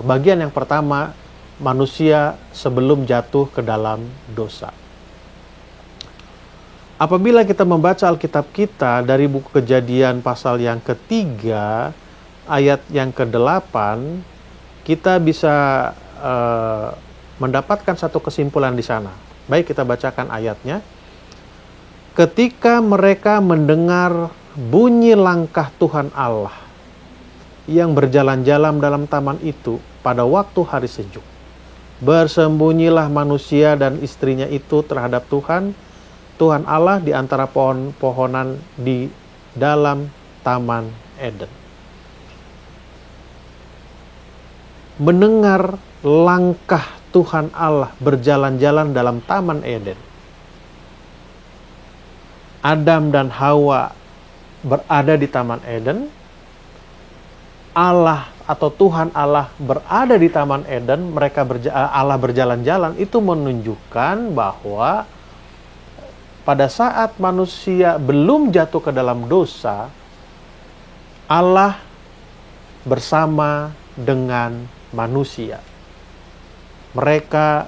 bagian yang pertama, manusia sebelum jatuh ke dalam dosa. Apabila kita membaca Alkitab kita dari buku Kejadian pasal yang ketiga, ayat yang ke-8, kita bisa mendapatkan satu kesimpulan di sana. Baik, kita bacakan ayatnya. Ketika mereka mendengar bunyi langkah Tuhan Allah yang berjalan-jalan dalam taman itu pada waktu hari sejuk, bersembunyilah manusia dan istrinya itu terhadap Tuhan Allah di antara pohon-pohonan di dalam taman Eden. Mendengar langkah Tuhan Allah berjalan-jalan dalam taman Eden. Adam dan Hawa berada di taman Eden. Allah atau Tuhan Allah berada di taman Eden. Allah berjalan-jalan. Itu menunjukkan bahwa pada saat manusia belum jatuh ke dalam dosa, Allah bersama dengan manusia. Mereka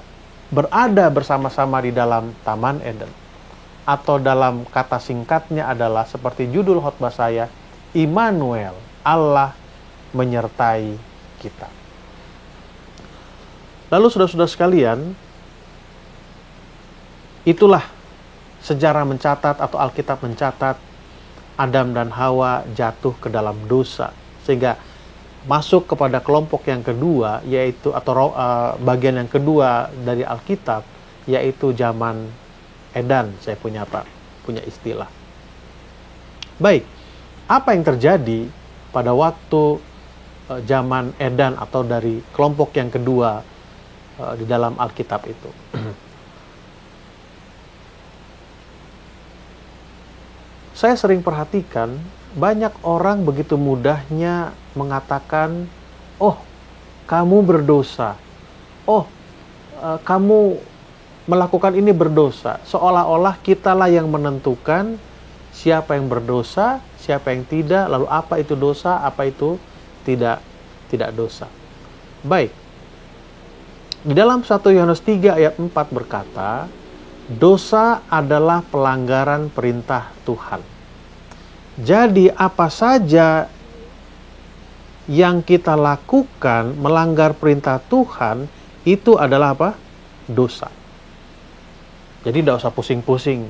berada bersama-sama di dalam taman Eden. Atau dalam kata singkatnya adalah seperti judul khotbah saya, Immanuel, Allah menyertai kita. Lalu saudara-saudara sekalian, itulah sejarah mencatat atau Alkitab mencatat Adam dan Hawa jatuh ke dalam dosa, sehingga masuk kepada kelompok yang kedua, yaitu atau bagian yang kedua dari Alkitab, yaitu zaman Edan. Saya punya istilah. Baik, apa yang terjadi pada waktu zaman Edan atau dari kelompok yang kedua di dalam Alkitab itu? Saya sering perhatikan banyak orang begitu mudahnya mengatakan, oh kamu berdosa, oh kamu melakukan ini berdosa, seolah-olah kitalah yang menentukan siapa yang berdosa, siapa yang tidak, lalu apa itu dosa, apa itu tidak dosa. Baik, di dalam 1 Yohanes 3 ayat 4 berkata, dosa adalah pelanggaran perintah Tuhan. Jadi apa saja yang kita lakukan melanggar perintah Tuhan, itu adalah apa? Dosa. Jadi tidak usah pusing-pusing.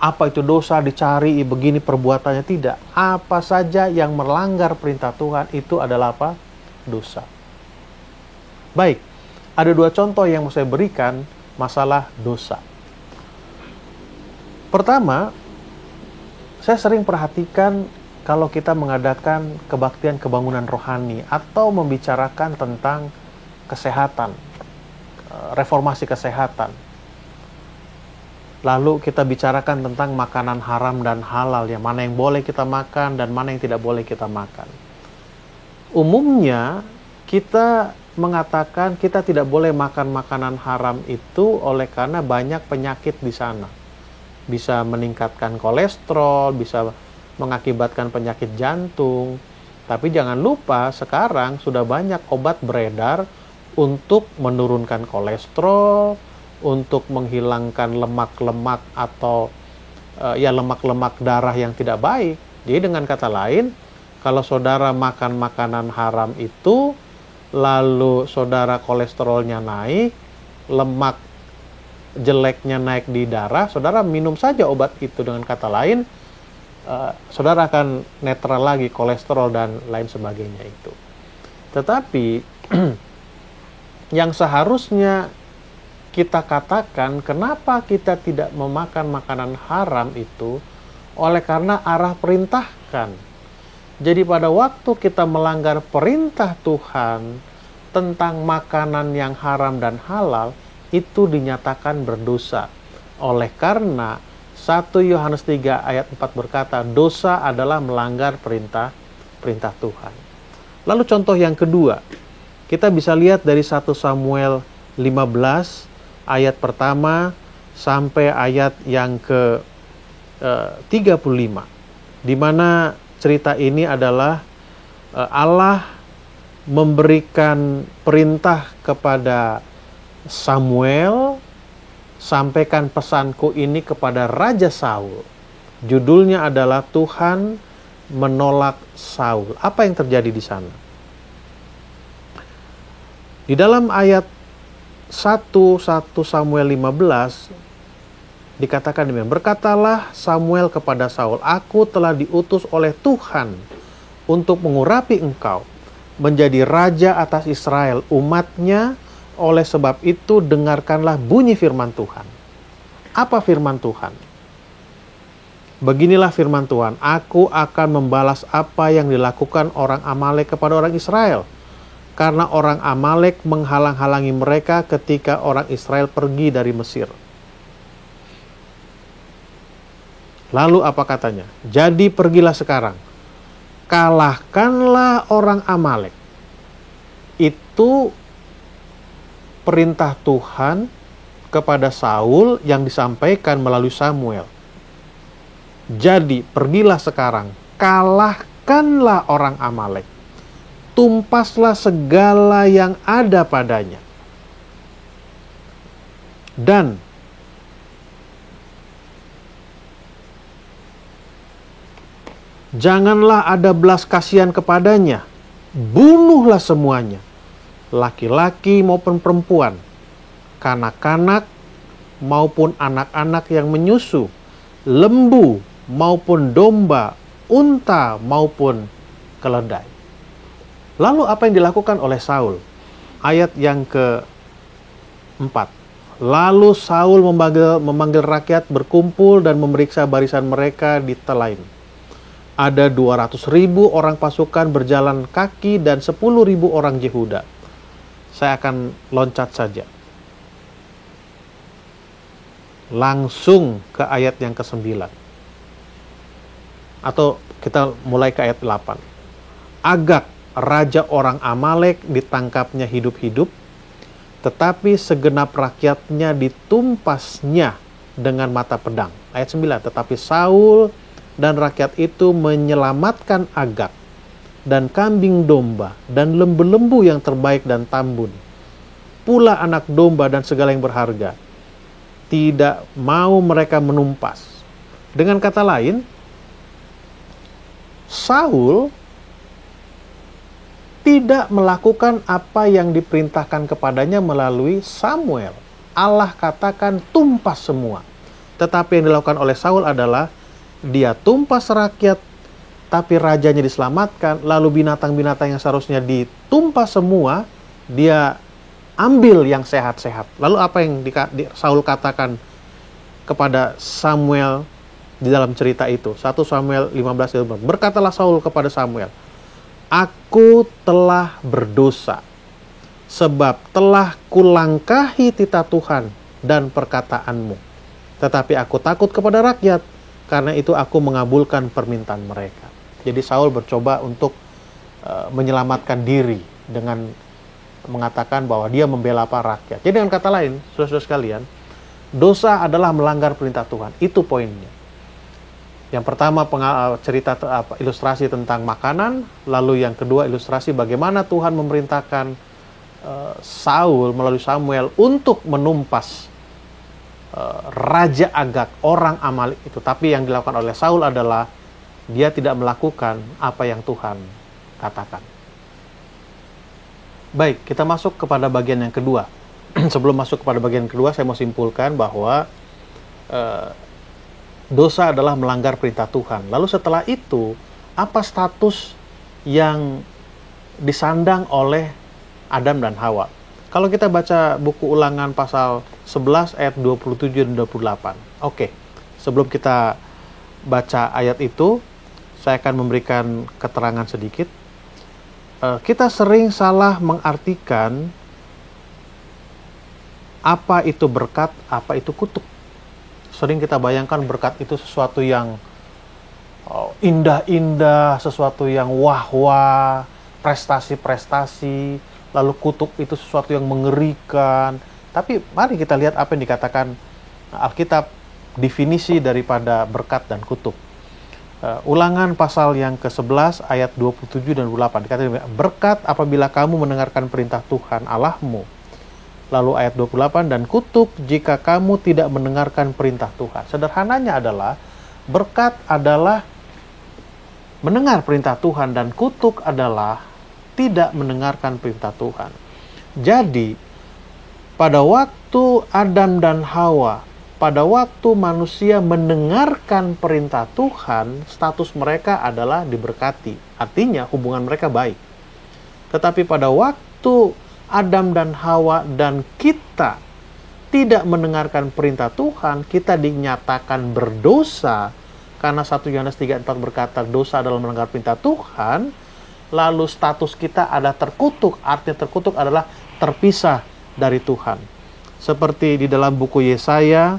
Apa itu dosa, dicari begini perbuatannya, tidak. Apa saja yang melanggar perintah Tuhan, itu adalah apa? Dosa. Baik, ada dua contoh yang mau saya berikan masalah dosa. Pertama, saya sering perhatikan kalau kita mengadakan kebaktian kebangunan rohani atau membicarakan tentang kesehatan, reformasi kesehatan. Lalu kita bicarakan tentang makanan haram dan halal, yang mana yang boleh kita makan dan mana yang tidak boleh kita makan. Umumnya kita mengatakan kita tidak boleh makan makanan haram itu oleh karena banyak penyakit di sana. Bisa meningkatkan kolesterol, bisa mengakibatkan penyakit jantung. Tapi jangan lupa sekarang sudah banyak obat beredar untuk menurunkan kolesterol, untuk menghilangkan lemak-lemak atau lemak-lemak darah yang tidak baik. Jadi dengan kata lain, kalau saudara makan makanan haram itu, lalu saudara kolesterolnya naik, lemak jeleknya naik di darah, saudara minum saja obat itu. Dengan kata lain, saudara akan netral lagi kolesterol dan lain sebagainya itu. Tetapi yang seharusnya kita katakan kenapa kita tidak memakan makanan haram itu oleh karena arah perintahkan. Jadi pada waktu kita melanggar perintah Tuhan tentang makanan yang haram dan halal, itu dinyatakan berdosa. Oleh karena 1 Yohanes 3 ayat 4 berkata, dosa adalah melanggar perintah Tuhan. Lalu contoh yang kedua, kita bisa lihat dari 1 Samuel 15 ayat pertama sampai ayat yang ke 35, di mana cerita ini adalah Allah memberikan perintah kepada Samuel, sampaikan pesanku ini kepada Raja Saul. Judulnya adalah Tuhan menolak Saul. Apa yang terjadi di sana? Di dalam ayat 1 Samuel 15 dikatakan demikian, berkatalah Samuel kepada Saul, aku telah diutus oleh Tuhan untuk mengurapi engkau menjadi raja atas Israel umatnya, oleh sebab itu dengarkanlah bunyi firman Tuhan. Apa firman Tuhan? Beginilah firman Tuhan, aku akan membalas apa yang dilakukan orang Amalek kepada orang Israel, karena orang Amalek menghalang-halangi mereka ketika orang Israel pergi dari Mesir. Lalu apa katanya? Jadi pergilah sekarang, kalahkanlah orang Amalek. Itu perintah Tuhan kepada Saul yang disampaikan melalui Samuel. Jadi pergilah sekarang, kalahkanlah orang Amalek. Tumpaslah segala yang ada padanya. Dan janganlah ada belas kasihan kepadanya. Bunuhlah semuanya, laki-laki maupun perempuan, kanak-kanak maupun anak-anak yang menyusu, lembu maupun domba, unta maupun keledai. Lalu apa yang dilakukan oleh Saul? Ayat yang ke-4. Lalu Saul memanggil rakyat berkumpul dan memeriksa barisan mereka di Telaim. Ada 200.000 orang pasukan berjalan kaki dan 10.000 orang Yehuda. Saya akan loncat saja. Langsung ke ayat yang ke-9. Atau kita mulai ke ayat 8. Agag, raja orang Amalek, ditangkapnya hidup-hidup, tetapi segenap rakyatnya ditumpasnya dengan mata pedang. Ayat 9, tetapi Saul dan rakyat itu menyelamatkan Agag dan kambing domba dan lembu-lembu yang terbaik dan tambun, pula anak domba dan segala yang berharga. Tidak mau mereka menumpas. Dengan kata lain, Saul tidak melakukan apa yang diperintahkan kepadanya melalui Samuel. Allah katakan tumpas semua. Tetapi yang dilakukan oleh Saul adalah dia tumpas rakyat, tapi rajanya diselamatkan. Lalu binatang-binatang yang seharusnya ditumpas semua, dia ambil yang sehat-sehat. Lalu apa yang Saul katakan kepada Samuel di dalam cerita itu? 1 Samuel 15. Berkatalah Saul kepada Samuel, aku telah berdosa, sebab telah kulangkahi titah Tuhan dan perkataanmu. Tetapi aku takut kepada rakyat, karena itu aku mengabulkan permintaan mereka. Jadi Saul bercoba untuk menyelamatkan diri dengan mengatakan bahwa dia membela para rakyat. Jadi dengan kata lain, saudara-saudara sekalian, dosa adalah melanggar perintah Tuhan. Itu poinnya. Yang pertama cerita ilustrasi tentang makanan, lalu yang kedua ilustrasi bagaimana Tuhan memerintahkan Saul melalui Samuel untuk menumpas Raja Agag, orang Amalek itu. Tapi yang dilakukan oleh Saul adalah dia tidak melakukan apa yang Tuhan katakan. Baik, kita masuk kepada bagian yang kedua. Sebelum masuk kepada bagian kedua, saya mau simpulkan bahwa dosa adalah melanggar perintah Tuhan. Lalu setelah itu, apa status yang disandang oleh Adam dan Hawa? Kalau kita baca buku Ulangan pasal 11 ayat 27 dan 28. Oke, sebelum kita baca ayat itu, saya akan memberikan keterangan sedikit. Kita sering salah mengartikan apa itu berkat, apa itu kutuk. Sering kita bayangkan berkat itu sesuatu yang indah-indah, sesuatu yang wah-wah, prestasi-prestasi, lalu kutuk itu sesuatu yang mengerikan. Tapi mari kita lihat apa yang dikatakan Alkitab, definisi daripada berkat dan kutuk. Ulangan pasal yang ke-11 ayat 27 dan 28 dikatakan, berkat apabila kamu mendengarkan perintah Tuhan Allahmu. Lalu ayat 28, dan kutuk jika kamu tidak mendengarkan perintah Tuhan. Sederhananya adalah berkat adalah mendengar perintah Tuhan dan kutuk adalah tidak mendengarkan perintah Tuhan. Jadi pada waktu Adam dan Hawa, pada waktu manusia mendengarkan perintah Tuhan, status mereka adalah diberkati. Artinya hubungan mereka baik. Tetapi pada waktu Adam dan Hawa dan kita tidak mendengarkan perintah Tuhan, kita dinyatakan berdosa. Karena 1 Yohanes 3:4 berkata dosa adalah melanggar perintah Tuhan. Lalu status kita ada terkutuk. Artinya terkutuk adalah terpisah dari Tuhan. Seperti di dalam buku Yesaya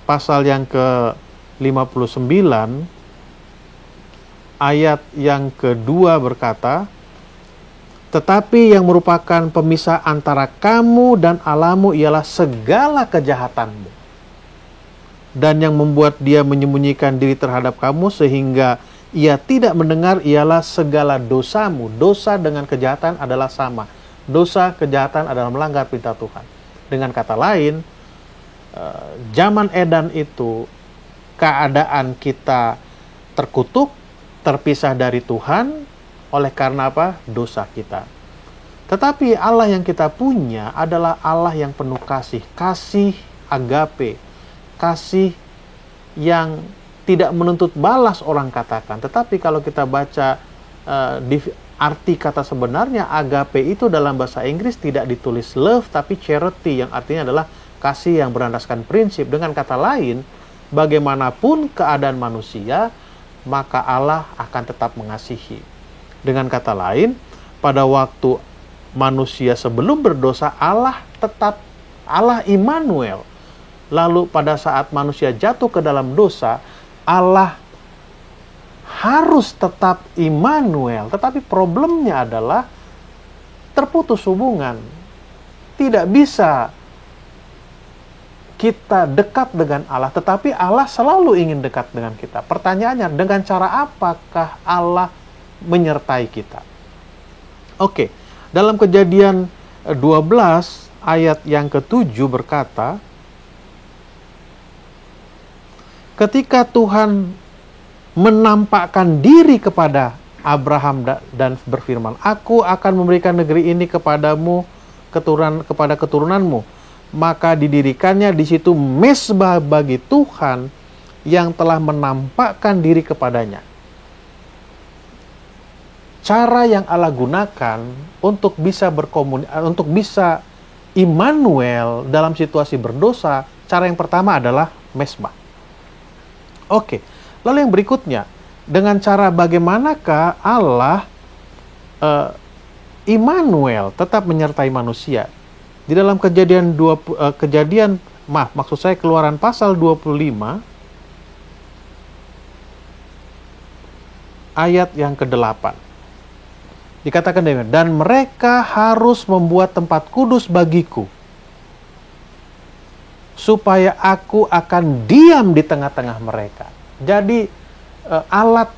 pasal yang ke-59 ayat yang kedua berkata, tetapi yang merupakan pemisah antara kamu dan Allahmu ialah segala kejahatanmu. Dan yang membuat dia menyembunyikan diri terhadap kamu sehingga ia tidak mendengar ialah segala dosamu. Dosa dengan kejahatan adalah sama. Dosa, kejahatan adalah melanggar perintah Tuhan. Dengan kata lain, zaman Eden itu keadaan kita terkutuk, terpisah dari Tuhan. Oleh karena apa? Dosa kita. Tetapi Allah yang kita punya adalah Allah yang penuh kasih. Kasih agape. Kasih yang tidak menuntut balas orang katakan. Tetapi kalau kita baca arti kata sebenarnya, agape itu dalam bahasa Inggris tidak ditulis love, tapi charity, yang artinya adalah kasih yang berlandaskan prinsip. Dengan kata lain, bagaimanapun keadaan manusia, maka Allah akan tetap mengasihi. Dengan kata lain, pada waktu manusia sebelum berdosa, Allah tetap Allah Immanuel. Lalu pada saat manusia jatuh ke dalam dosa, Allah harus tetap Immanuel. Tetapi problemnya adalah terputus hubungan. Tidak bisa kita dekat dengan Allah, tetapi Allah selalu ingin dekat dengan kita. Pertanyaannya, dengan cara apakah Allah menyertai kita? Oke, dalam Kejadian 12 ayat yang ke-7 berkata, ketika Tuhan menampakkan diri kepada Abraham dan berfirman, aku akan memberikan negeri ini kepadamu, kepada keturunanmu, maka didirikannya di situ mezbah bagi Tuhan yang telah menampakkan diri kepadanya. Cara yang Allah gunakan untuk bisa untuk bisa Immanuel dalam situasi berdosa, cara yang pertama adalah mezbah. Oke, lalu yang berikutnya, dengan cara bagaimanakah Allah Immanuel tetap menyertai manusia? Di dalam Keluaran pasal 25 ayat yang ke-8. Dikatakan demikian, dan mereka harus membuat tempat kudus bagiku, supaya aku akan diam di tengah-tengah mereka. Jadi alat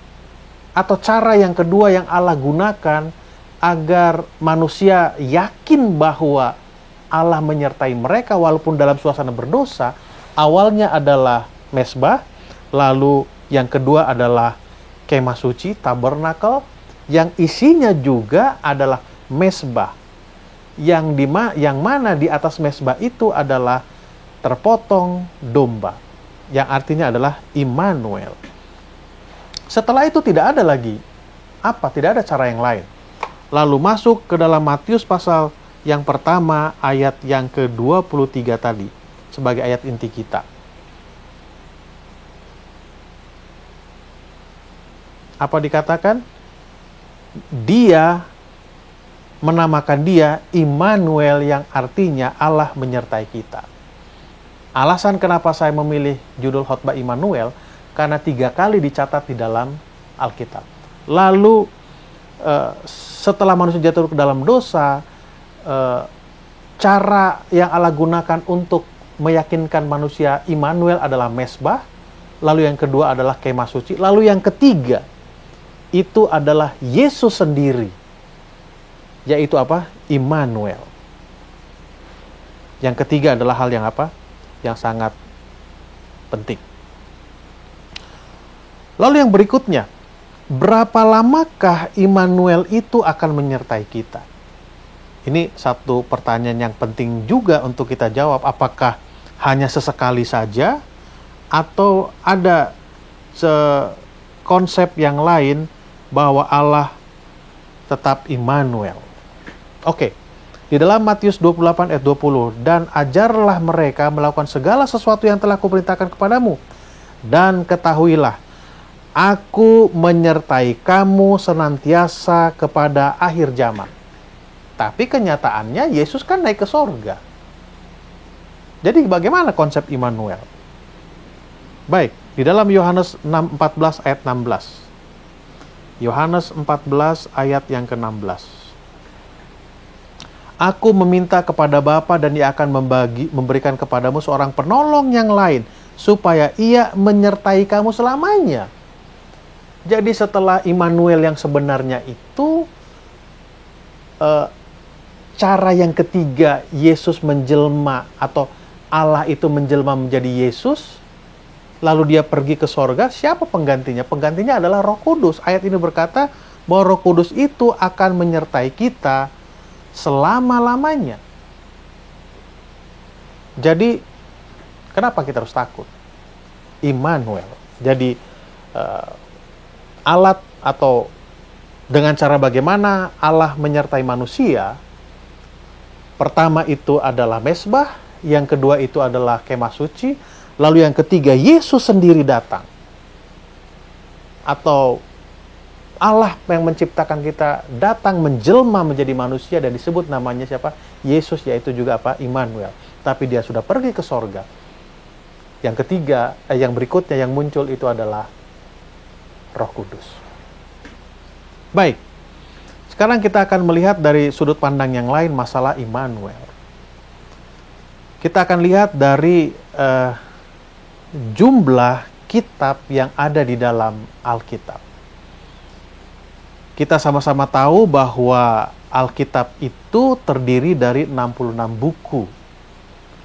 atau cara yang kedua yang Allah gunakan agar manusia yakin bahwa Allah menyertai mereka walaupun dalam suasana berdosa, awalnya adalah mezbah, lalu yang kedua adalah kemah suci, tabernakel, yang isinya juga adalah mezbah, yang mana di atas mezbah itu adalah terpotong domba, yang artinya adalah Immanuel. Setelah itu tidak ada lagi tidak ada cara yang lain. Lalu masuk ke dalam Matius pasal Yang pertama, ayat yang ke-23 tadi, sebagai ayat inti kita. Apa dikatakan? Dia menamakan dia Immanuel, yang artinya Allah menyertai kita. Alasan kenapa saya memilih judul khotbah Immanuel, karena 3 kali dicatat di dalam Alkitab. Lalu setelah manusia jatuh ke dalam dosa, cara yang Allah gunakan untuk meyakinkan manusia Immanuel adalah mesbah. Lalu yang kedua adalah kemah suci. Lalu yang ketiga itu adalah Yesus sendiri, yaitu apa? Immanuel. Yang ketiga adalah hal yang apa? Yang sangat penting. Lalu yang berikutnya, berapa lamakah Immanuel itu akan menyertai kita? Ini satu pertanyaan yang penting juga untuk kita jawab. Apakah hanya sesekali saja, atau ada konsep yang lain bahwa Allah tetap Immanuel? Oke, di dalam Matius 28 ayat 20, dan ajarlah mereka melakukan segala sesuatu yang telah kuperintahkan kepadamu, dan ketahuilah, aku menyertai kamu senantiasa kepada akhir zaman. Tapi kenyataannya Yesus kan naik ke sorga. Jadi bagaimana konsep Immanuel? Baik, di dalam Yohanes 14 ayat 16. Yohanes 14 ayat yang ke-16. Aku meminta kepada Bapa, dan Ia akan memberikan kepadamu seorang penolong yang lain, supaya Ia menyertai kamu selamanya. Jadi setelah Immanuel yang sebenarnya itu, cara yang ketiga Yesus menjelma, atau Allah itu menjelma menjadi Yesus, lalu dia pergi ke sorga. Siapa penggantinya? Penggantinya adalah Roh Kudus. Ayat ini berkata bahwa Roh Kudus itu akan menyertai kita selama-lamanya. Jadi kenapa kita harus takut? Immanuel. Jadi alat, atau dengan cara bagaimana Allah menyertai manusia. Pertama itu adalah mesbah, yang kedua itu adalah kemah suci, lalu yang ketiga Yesus sendiri datang. Atau Allah yang menciptakan kita datang menjelma menjadi manusia, dan disebut namanya siapa? Yesus, yaitu juga apa? Immanuel. Tapi dia sudah pergi ke sorga. Yang ketiga, yang berikutnya yang muncul itu adalah Roh Kudus. Baik, sekarang kita akan melihat dari sudut pandang yang lain masalah Immanuel. Kita akan lihat dari jumlah kitab yang ada di dalam Alkitab. Kita sama-sama tahu bahwa Alkitab itu terdiri dari 66 buku.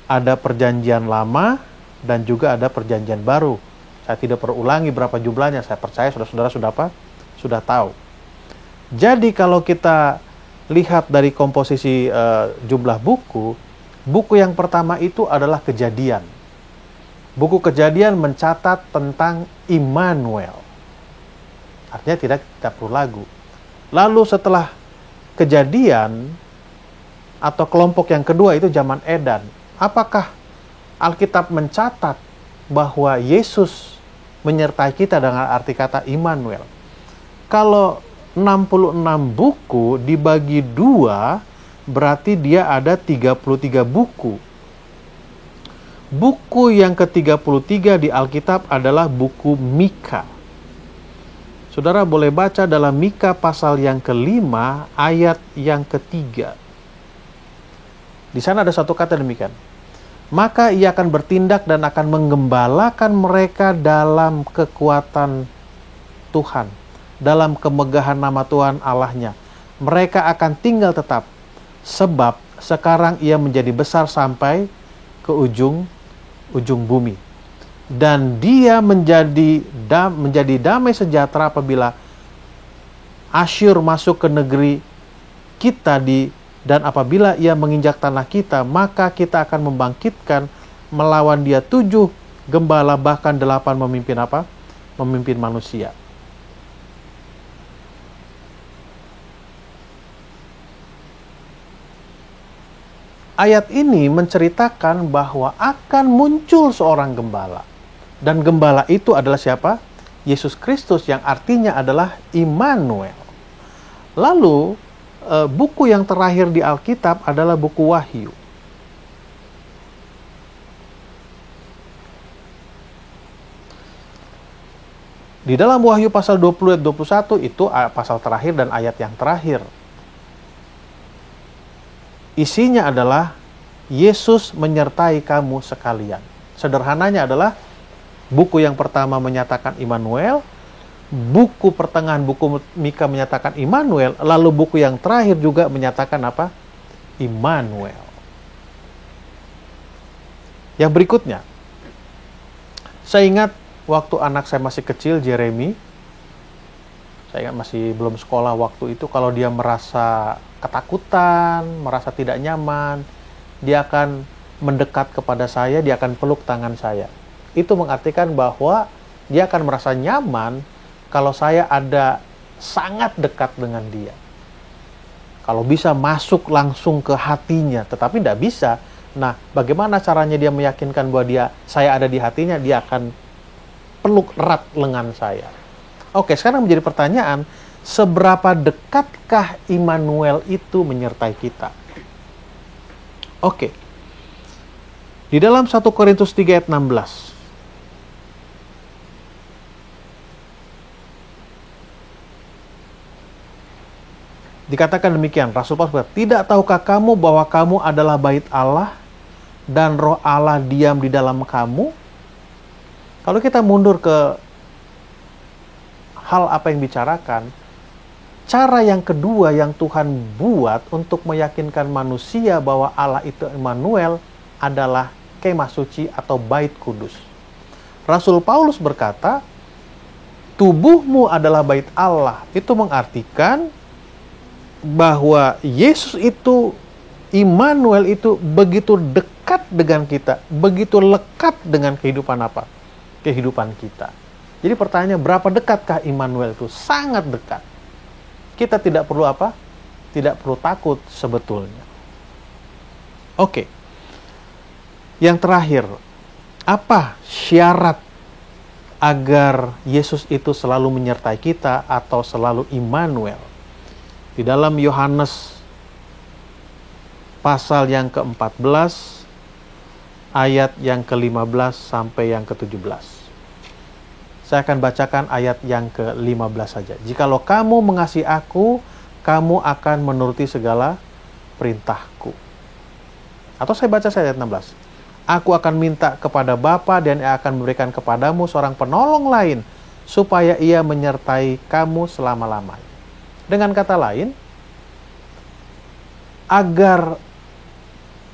Ada perjanjian lama dan juga ada perjanjian baru. Saya tidak perlu ulangi berapa jumlahnya, saya percaya saudara-saudara sudah tahu. Jadi kalau kita lihat dari komposisi jumlah buku, buku yang pertama itu adalah Kejadian. Buku Kejadian mencatat tentang Immanuel. Artinya tidak perlu lagu. Lalu setelah Kejadian, atau kelompok yang kedua itu zaman Edan. Apakah Alkitab mencatat bahwa Yesus menyertai kita dengan arti kata Immanuel? Kalau 66 buku dibagi 2, berarti dia ada 33 buku. Buku yang ke-33 di Alkitab adalah buku Mika. Saudara boleh baca dalam Mika pasal yang ke-5 ayat yang ke-3. Di sana ada satu kata demikian. Maka ia akan bertindak dan akan menggembalakan mereka dalam kekuatan Tuhan, dalam kemegahan nama Tuhan Allahnya. Mereka akan tinggal tetap, sebab sekarang ia menjadi besar sampai ke ujung bumi. Dan dia menjadi damai sejahtera apabila Asyur masuk ke negeri kita dan apabila ia menginjak tanah kita, maka kita akan membangkitkan melawan dia 7 gembala, bahkan 8 memimpin apa? Memimpin manusia. Ayat ini menceritakan bahwa akan muncul seorang gembala. Dan gembala itu adalah siapa? Yesus Kristus, yang artinya adalah Immanuel. Lalu, buku yang terakhir di Alkitab adalah buku Wahyu. Di dalam Wahyu pasal 20 ayat 21 itu pasal terakhir dan ayat yang terakhir. Isinya adalah Yesus menyertai kamu sekalian. Sederhananya adalah buku yang pertama menyatakan Immanuel, buku pertengahan buku Mika menyatakan Immanuel, lalu buku yang terakhir juga menyatakan apa? Immanuel. Yang berikutnya, saya ingat waktu anak saya masih kecil, Jeremy, saya ingat masih belum sekolah waktu itu, kalau dia merasa ketakutan, merasa tidak nyaman, dia akan mendekat kepada saya, dia akan peluk tangan saya. Itu mengartikan bahwa dia akan merasa nyaman kalau saya ada sangat dekat dengan dia. Kalau bisa masuk langsung ke hatinya, tetapi tidak bisa. Nah, bagaimana caranya dia meyakinkan bahwa saya ada di hatinya? Dia akan peluk erat lengan saya. Oke, sekarang menjadi pertanyaan, seberapa dekatkah Immanuel itu menyertai kita? Oke. Di dalam 1 Korintus 3 ayat 16. Dikatakan demikian, Rasul Paulus berkata, "Tidak tahukah kamu bahwa kamu adalah bait Allah dan Roh Allah diam di dalam kamu?" Kalau kita mundur ke hal apa yang bicarakan, cara yang kedua yang Tuhan buat untuk meyakinkan manusia bahwa Allah itu Immanuel adalah kemah suci atau bait kudus. Rasul Paulus berkata, tubuhmu adalah bait Allah. Itu mengartikan bahwa Yesus itu, Immanuel itu begitu dekat dengan kita, begitu lekat dengan kehidupan apa? Kehidupan kita. Jadi pertanyaannya, berapa dekatkah Immanuel itu? Sangat dekat. Kita tidak perlu apa? Tidak perlu takut sebetulnya. Oke. Yang terakhir, apa syarat agar Yesus itu selalu menyertai kita atau selalu Immanuel? Di dalam Yohanes pasal yang ke-14, ayat yang ke-15 sampai yang ke-17. Saya akan bacakan ayat yang ke-15 saja. "Jikalau kamu mengasihi aku, kamu akan menuruti segala perintahku." Atau saya baca ayat 16. "Aku akan minta kepada Bapa dan Ia akan memberikan kepadamu seorang penolong lain, supaya Ia menyertai kamu selama-lamanya." Dengan kata lain, agar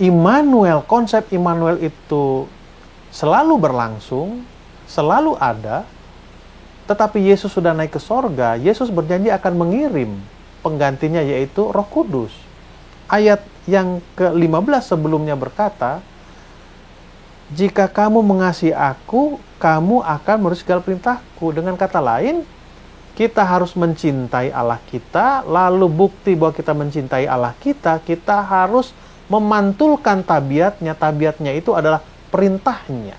Immanuel, konsep Immanuel itu selalu berlangsung, selalu ada, tetapi Yesus sudah naik ke sorga, Yesus berjanji akan mengirim penggantinya, yaitu Roh Kudus. Ayat yang ke-15 sebelumnya berkata, "Jika kamu mengasihi aku, kamu akan menuruti segala perintahku." Dengan kata lain, kita harus mencintai Allah kita, lalu bukti bahwa kita mencintai Allah kita harus memantulkan tabiatnya. Tabiatnya itu adalah perintahnya.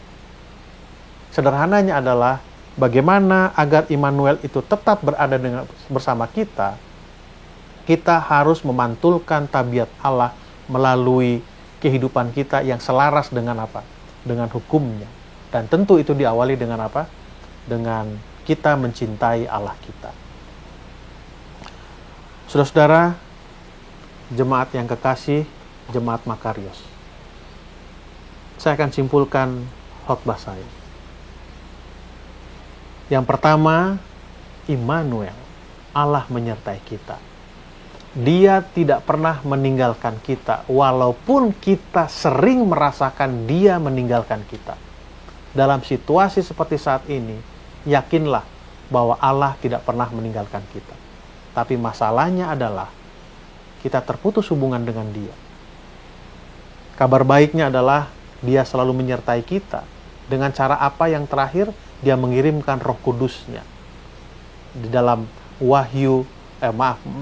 Sederhananya adalah bagaimana agar Immanuel itu tetap berada bersama kita. Kita harus memantulkan tabiat Allah melalui kehidupan kita yang selaras dengan apa? Dengan hukumnya. Dan tentu itu diawali dengan apa? Dengan kita mencintai Allah kita. Saudara-saudara, jemaat yang kekasih, jemaat Makarios, saya akan simpulkan khotbah saya. Yang pertama, Immanuel, Allah menyertai kita. Dia tidak pernah meninggalkan kita, walaupun kita sering merasakan Dia meninggalkan kita. Dalam situasi seperti saat ini, yakinlah bahwa Allah tidak pernah meninggalkan kita. Tapi masalahnya adalah kita terputus hubungan dengan Dia. Kabar baiknya adalah Dia selalu menyertai kita. Dengan cara apa yang terakhir? Dia mengirimkan Roh Kudusnya. Di dalam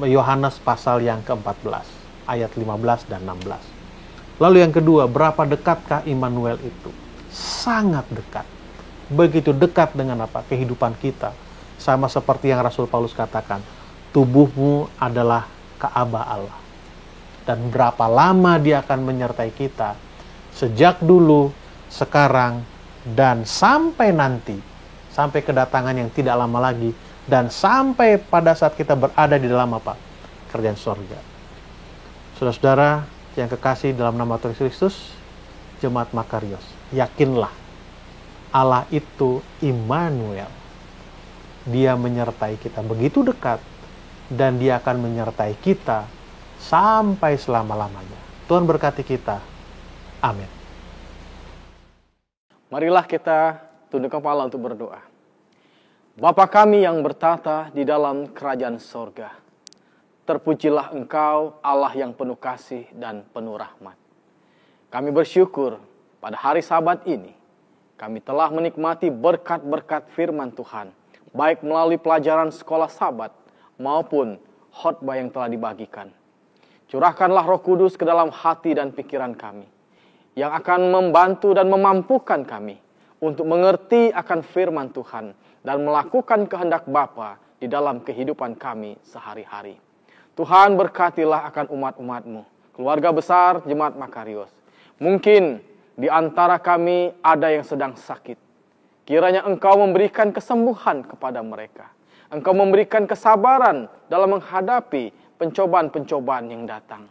Yohanes pasal yang ke-14, ayat 15 dan 16. Lalu yang kedua, berapa dekatkah Immanuel itu? Sangat dekat. Begitu dekat dengan apa? Kehidupan kita. Sama seperti yang Rasul Paulus katakan, tubuhmu adalah Ka'bah Allah. Dan berapa lama dia akan menyertai kita, sejak dulu, sekarang, dan sampai nanti, sampai kedatangan yang tidak lama lagi, dan sampai pada saat kita berada di dalam apa? Kerajaan surga. Saudara-saudara yang kekasih dalam nama Tuhan Kristus, Jemaat Makarios, yakinlah Allah itu Immanuel. Dia menyertai kita begitu dekat, dan dia akan menyertai kita sampai selama-lamanya. Tuhan berkati kita. Amin. Marilah kita tunduk kepala untuk berdoa. Bapa kami yang bertata di dalam kerajaan sorga, terpujilah Engkau, Allah yang penuh kasih dan penuh rahmat. Kami bersyukur pada hari Sabat ini, kami telah menikmati berkat-berkat firman Tuhan, baik melalui pelajaran sekolah Sabat maupun khotbah yang telah dibagikan. Curahkanlah Roh Kudus ke dalam hati dan pikiran kami, yang akan membantu dan memampukan kami untuk mengerti akan firman Tuhan dan melakukan kehendak Bapa di dalam kehidupan kami sehari-hari. Tuhan berkatilah akan umat-umat-Mu, keluarga besar Jemaat Makarios. Mungkin di antara kami ada yang sedang sakit. Kiranya Engkau memberikan kesembuhan kepada mereka. Engkau memberikan kesabaran dalam menghadapi pencobaan-pencobaan yang datang.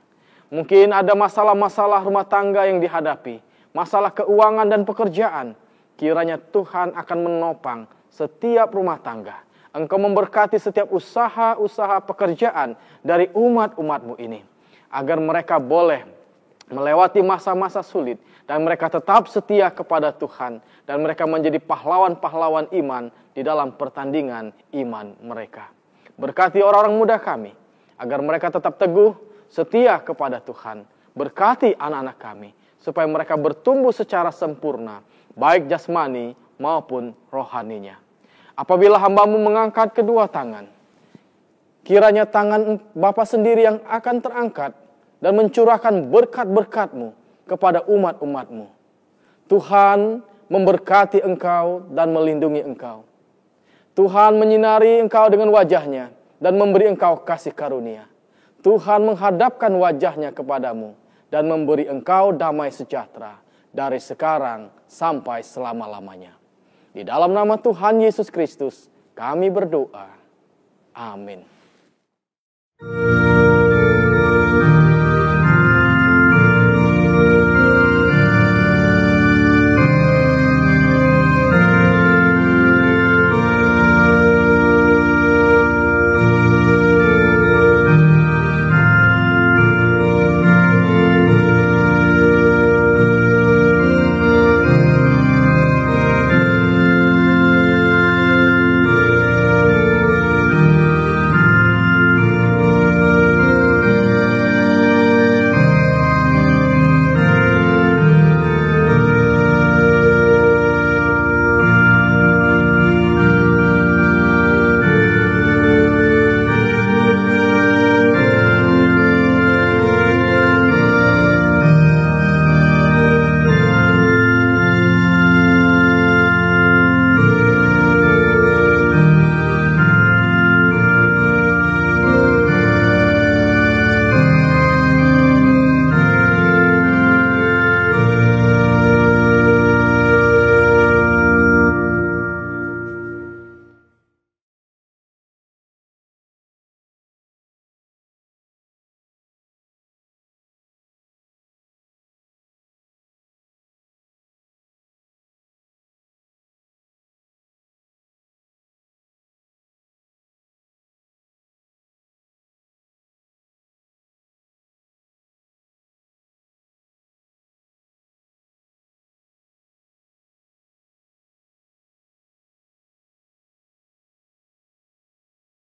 Mungkin ada masalah-masalah rumah tangga yang dihadapi, masalah keuangan dan pekerjaan. Kiranya Tuhan akan menopang setiap rumah tangga. Engkau memberkati setiap usaha-usaha pekerjaan dari umat-umat-Mu ini, agar mereka boleh melewati masa-masa sulit, dan mereka tetap setia kepada Tuhan, dan mereka menjadi pahlawan-pahlawan iman di dalam pertandingan iman mereka. Berkati orang-orang muda kami, agar mereka tetap teguh, setia kepada Tuhan. Berkati anak-anak kami, supaya mereka bertumbuh secara sempurna, baik jasmani maupun rohaninya. Apabila hamba-Mu mengangkat kedua tangan, kiranya tangan Bapa sendiri yang akan terangkat dan mencurahkan berkat-berkat-Mu kepada umat-umat-Mu. Tuhan memberkati Engkau dan melindungi Engkau. Tuhan menyinari Engkau dengan wajah-Nya dan memberi Engkau kasih karunia. Tuhan menghadapkan wajah-Nya kepadamu dan memberi Engkau damai sejahtera dari sekarang sampai selama-lamanya. Di dalam nama Tuhan Yesus Kristus, kami berdoa. Amin.